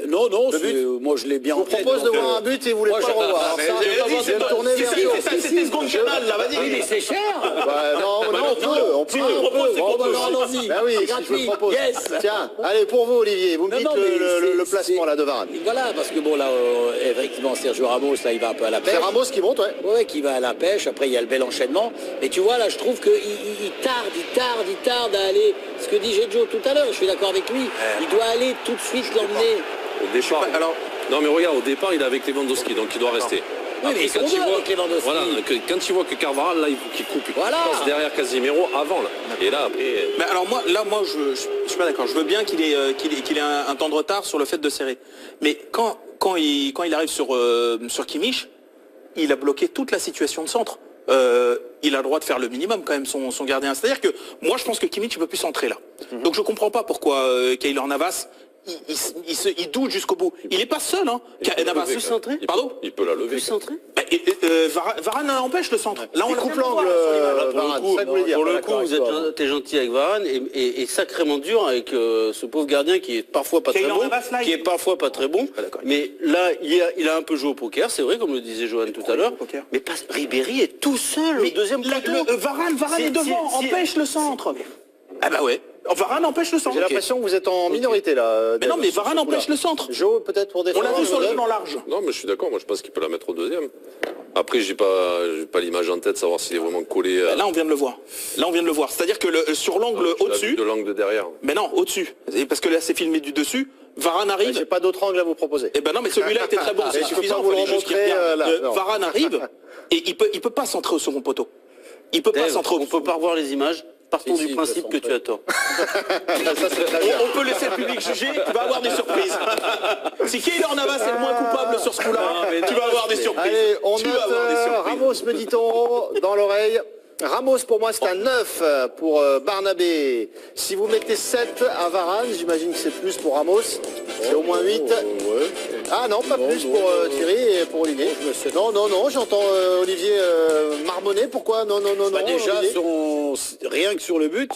Non, Le but moi je l'ai bien Je en vous tête. propose de donc, voir un but et vous voulez moi, pas le je- revoir. Ah, Alors, ça, je vais me tourner vers vous. C'était seconde canal, là, vas-y. Oui, mais c'est cher. Non, on peut. Oh, bah, non, allons-y. Ben oui, C'est je vous gratuit. le propose. Yes. Tiens, allez, pour vous, Olivier, vous me Non, dites non, mais le c'est- placement là de Varane. Voilà, parce que bon là, effectivement, Sergio Ramos, là, il va un peu à la pêche. C'est Ramos qui monte, ouais. Ouais, qui va à la pêche. Après, il y a le bel enchaînement. Et tu vois, là, je trouve qu'il tarde à aller. Ce que dit Gedjo tout à l'heure, je suis d'accord avec lui. Il doit aller tout de suite l'emmener. Au départ. Alors, Non, mais regarde, au départ, il est avec Lewandowski, donc il doit rester. Oui, mais Après, c'est ce qu'on veut avec Lewandowski. Voilà, quand il voit que Carvajal, là, il faut qu'il coupe. Voilà. Il passe derrière Casemiro avant, là. Et là, après. mais alors moi, je suis pas d'accord. Je veux bien qu'il ait un temps de retard sur le fait de serrer. Mais quand il arrive sur Kimmich, il a bloqué toute la situation de centre. Il a le droit de faire le minimum quand même, son gardien. C'est-à-dire que moi, je pense que Kimmich ne peut plus centrer là. Donc je comprends pas pourquoi Keylor Navas il doute jusqu'au bout. Il n'est pas seul, hein. Navas. peut centrer. Pardon. Il peut la lever. Plus centré. Bah, Varane empêche le centre. Là, on Il l'a coupe bien voir, l'angle, là, sur l'image. Pour Varane, le coup, c'est ça que vous voulez dire. pour le D'accord, coup, vous avec toi. êtes gentil avec Varane et sacrément dur avec ce pauvre gardien qui est parfois pas très Keylor bon, Navas, là, qui est parfois pas très bon. d'accord. Mais là, il a un peu joué au poker, c'est vrai, comme le disait Johan tout à l'heure. au poker. Mais Ribéry est tout seul au deuxième poteau. Varane Si- est devant, si- empêche le centre. Ah bah ouais. Varane empêche le centre. J'ai l'impression que vous êtes en minorité là. Mais non, mais sur ce Varane coup-là. empêche le centre. Joe, peut-être pour On défendre. l'a vu sur le plan large. Non, mais je suis d'accord. Moi, je pense qu'il peut la mettre au deuxième. Après, j'ai pas l'image en tête, savoir s'il est vraiment collé. Là, on vient de le voir. C'est-à-dire que sur l'angle au-dessus. De l'angle de derrière. Mais non, au-dessus. Parce que là, c'est filmé du dessus. Varane arrive. J'ai pas d'autre angle à vous proposer. Eh ben non, mais celui-là était très bon. C'est Mais je peux suffisant. pas vous le fallait juste qu'il remontrer, regarde. là, non. Varane arrive et il peut pas centrer au second poteau. Il peut pas Dave, centrer. on peut pas revoir les images. Partons Si, du si, principe de que toute tu as tort. Ça, c'est très bien. On peut laisser le public juger, tu vas avoir des surprises. Si Keylor Navas est le moins coupable sur ce coup-là, tu vas avoir des surprises. Allez, on Tu note vas avoir des surprises. Ramos, me dit-on, dans l'oreille. Ramos, pour moi, c'est un 9 pour Barnabé. Si vous mettez 7 à Varane, j'imagine que c'est plus pour Ramos. C'est au moins 8. Ah non, pas plus pour Thierry et pour Olivier. Non, j'entends Olivier marmonner. Pourquoi Non, Bah, déjà, Olivier. rien que sur le but,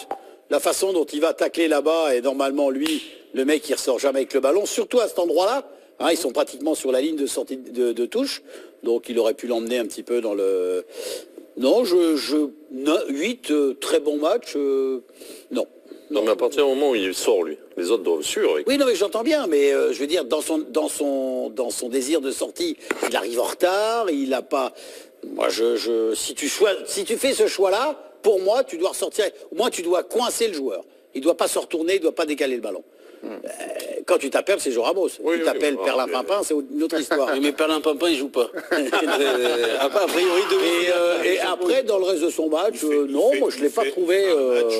la façon dont il va tacler là-bas, et normalement, lui, le mec, il ressort jamais avec le ballon, surtout à cet endroit-là. Hein, ils sont pratiquement sur la ligne de sortie de touche, donc il aurait pu l'emmener un petit peu dans le... Non, 8, très bon match, non. Non, mais à partir du moment où il sort, lui, les autres doivent suivre. Oui, non, mais j'entends bien, mais je veux dire, dans son désir de sortie, il arrive en retard, il n'a pas... Moi, si tu fais ce choix-là, pour moi, tu dois ressortir, au moins tu dois coincer le joueur. Il ne doit pas se retourner, il ne doit pas décaler le ballon. quand tu t'appelles, c'est Joe Ramos. Oui, tu t'appelles oui, Perlin mais- Pimpin, c'est une autre histoire. Oui, mais Perlin Pimpin, il joue pas. A priori, Et après, dans le reste de son match, non, moi je ne l'ai pas trouvé... Un match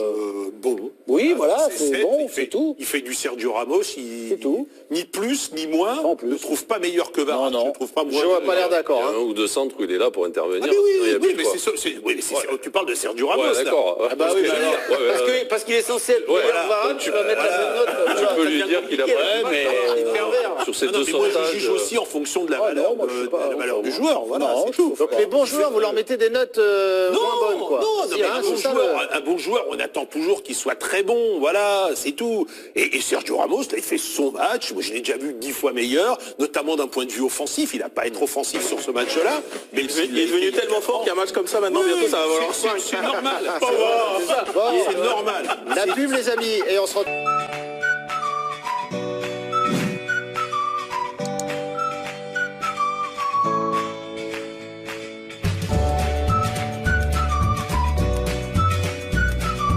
bon. Oui, voilà, C'est c'est sept, bon, il fait- c'est tout. Il fait du Sergio Ramos, C'est tout. ni plus ni moins. En plus. Je ne trouve pas meilleur que Varane. Non, non. Je ne trouve pas moins. Je vois pas l'air Il y d'accord. a hein. un ou deux centres où il est là pour intervenir. Ah mais oui, sinon il y a oui, plus, mais quoi. tu parles de Sergio Ramos. Ouais, là. d'accord. Ah bah oui, mais alors, parce qu'il est censé être Ouais, meilleur Varane, tu vas mettre la même note. Tu peux lui dire qu'il a pas mais... sur ces Ah non, deux mais moi je sautages. juge aussi en fonction de la Ah valeur, non, moi, je suis pas- de la valeur du joueur. Voilà, Non, c'est je tout. trouve Donc les bons joueurs, vous leur mettez des notes moins bonnes, quoi. Non, Si, mais hein, un, c'est bon ça, joueur, un bon joueur, on attend toujours qu'il soit très bon, voilà, c'est tout. Et Sergio Ramos, là, il fait son match, moi je l'ai déjà vu 10 fois meilleur, notamment d'un point de vue offensif, il n'a pas à être offensif sur ce match-là. Mais Il est devenu tellement fort qu'un match comme ça, maintenant, bientôt, ça va valoir 5. C'est normal. Bon, C'est normal. la pub, les amis, et on se retrouve.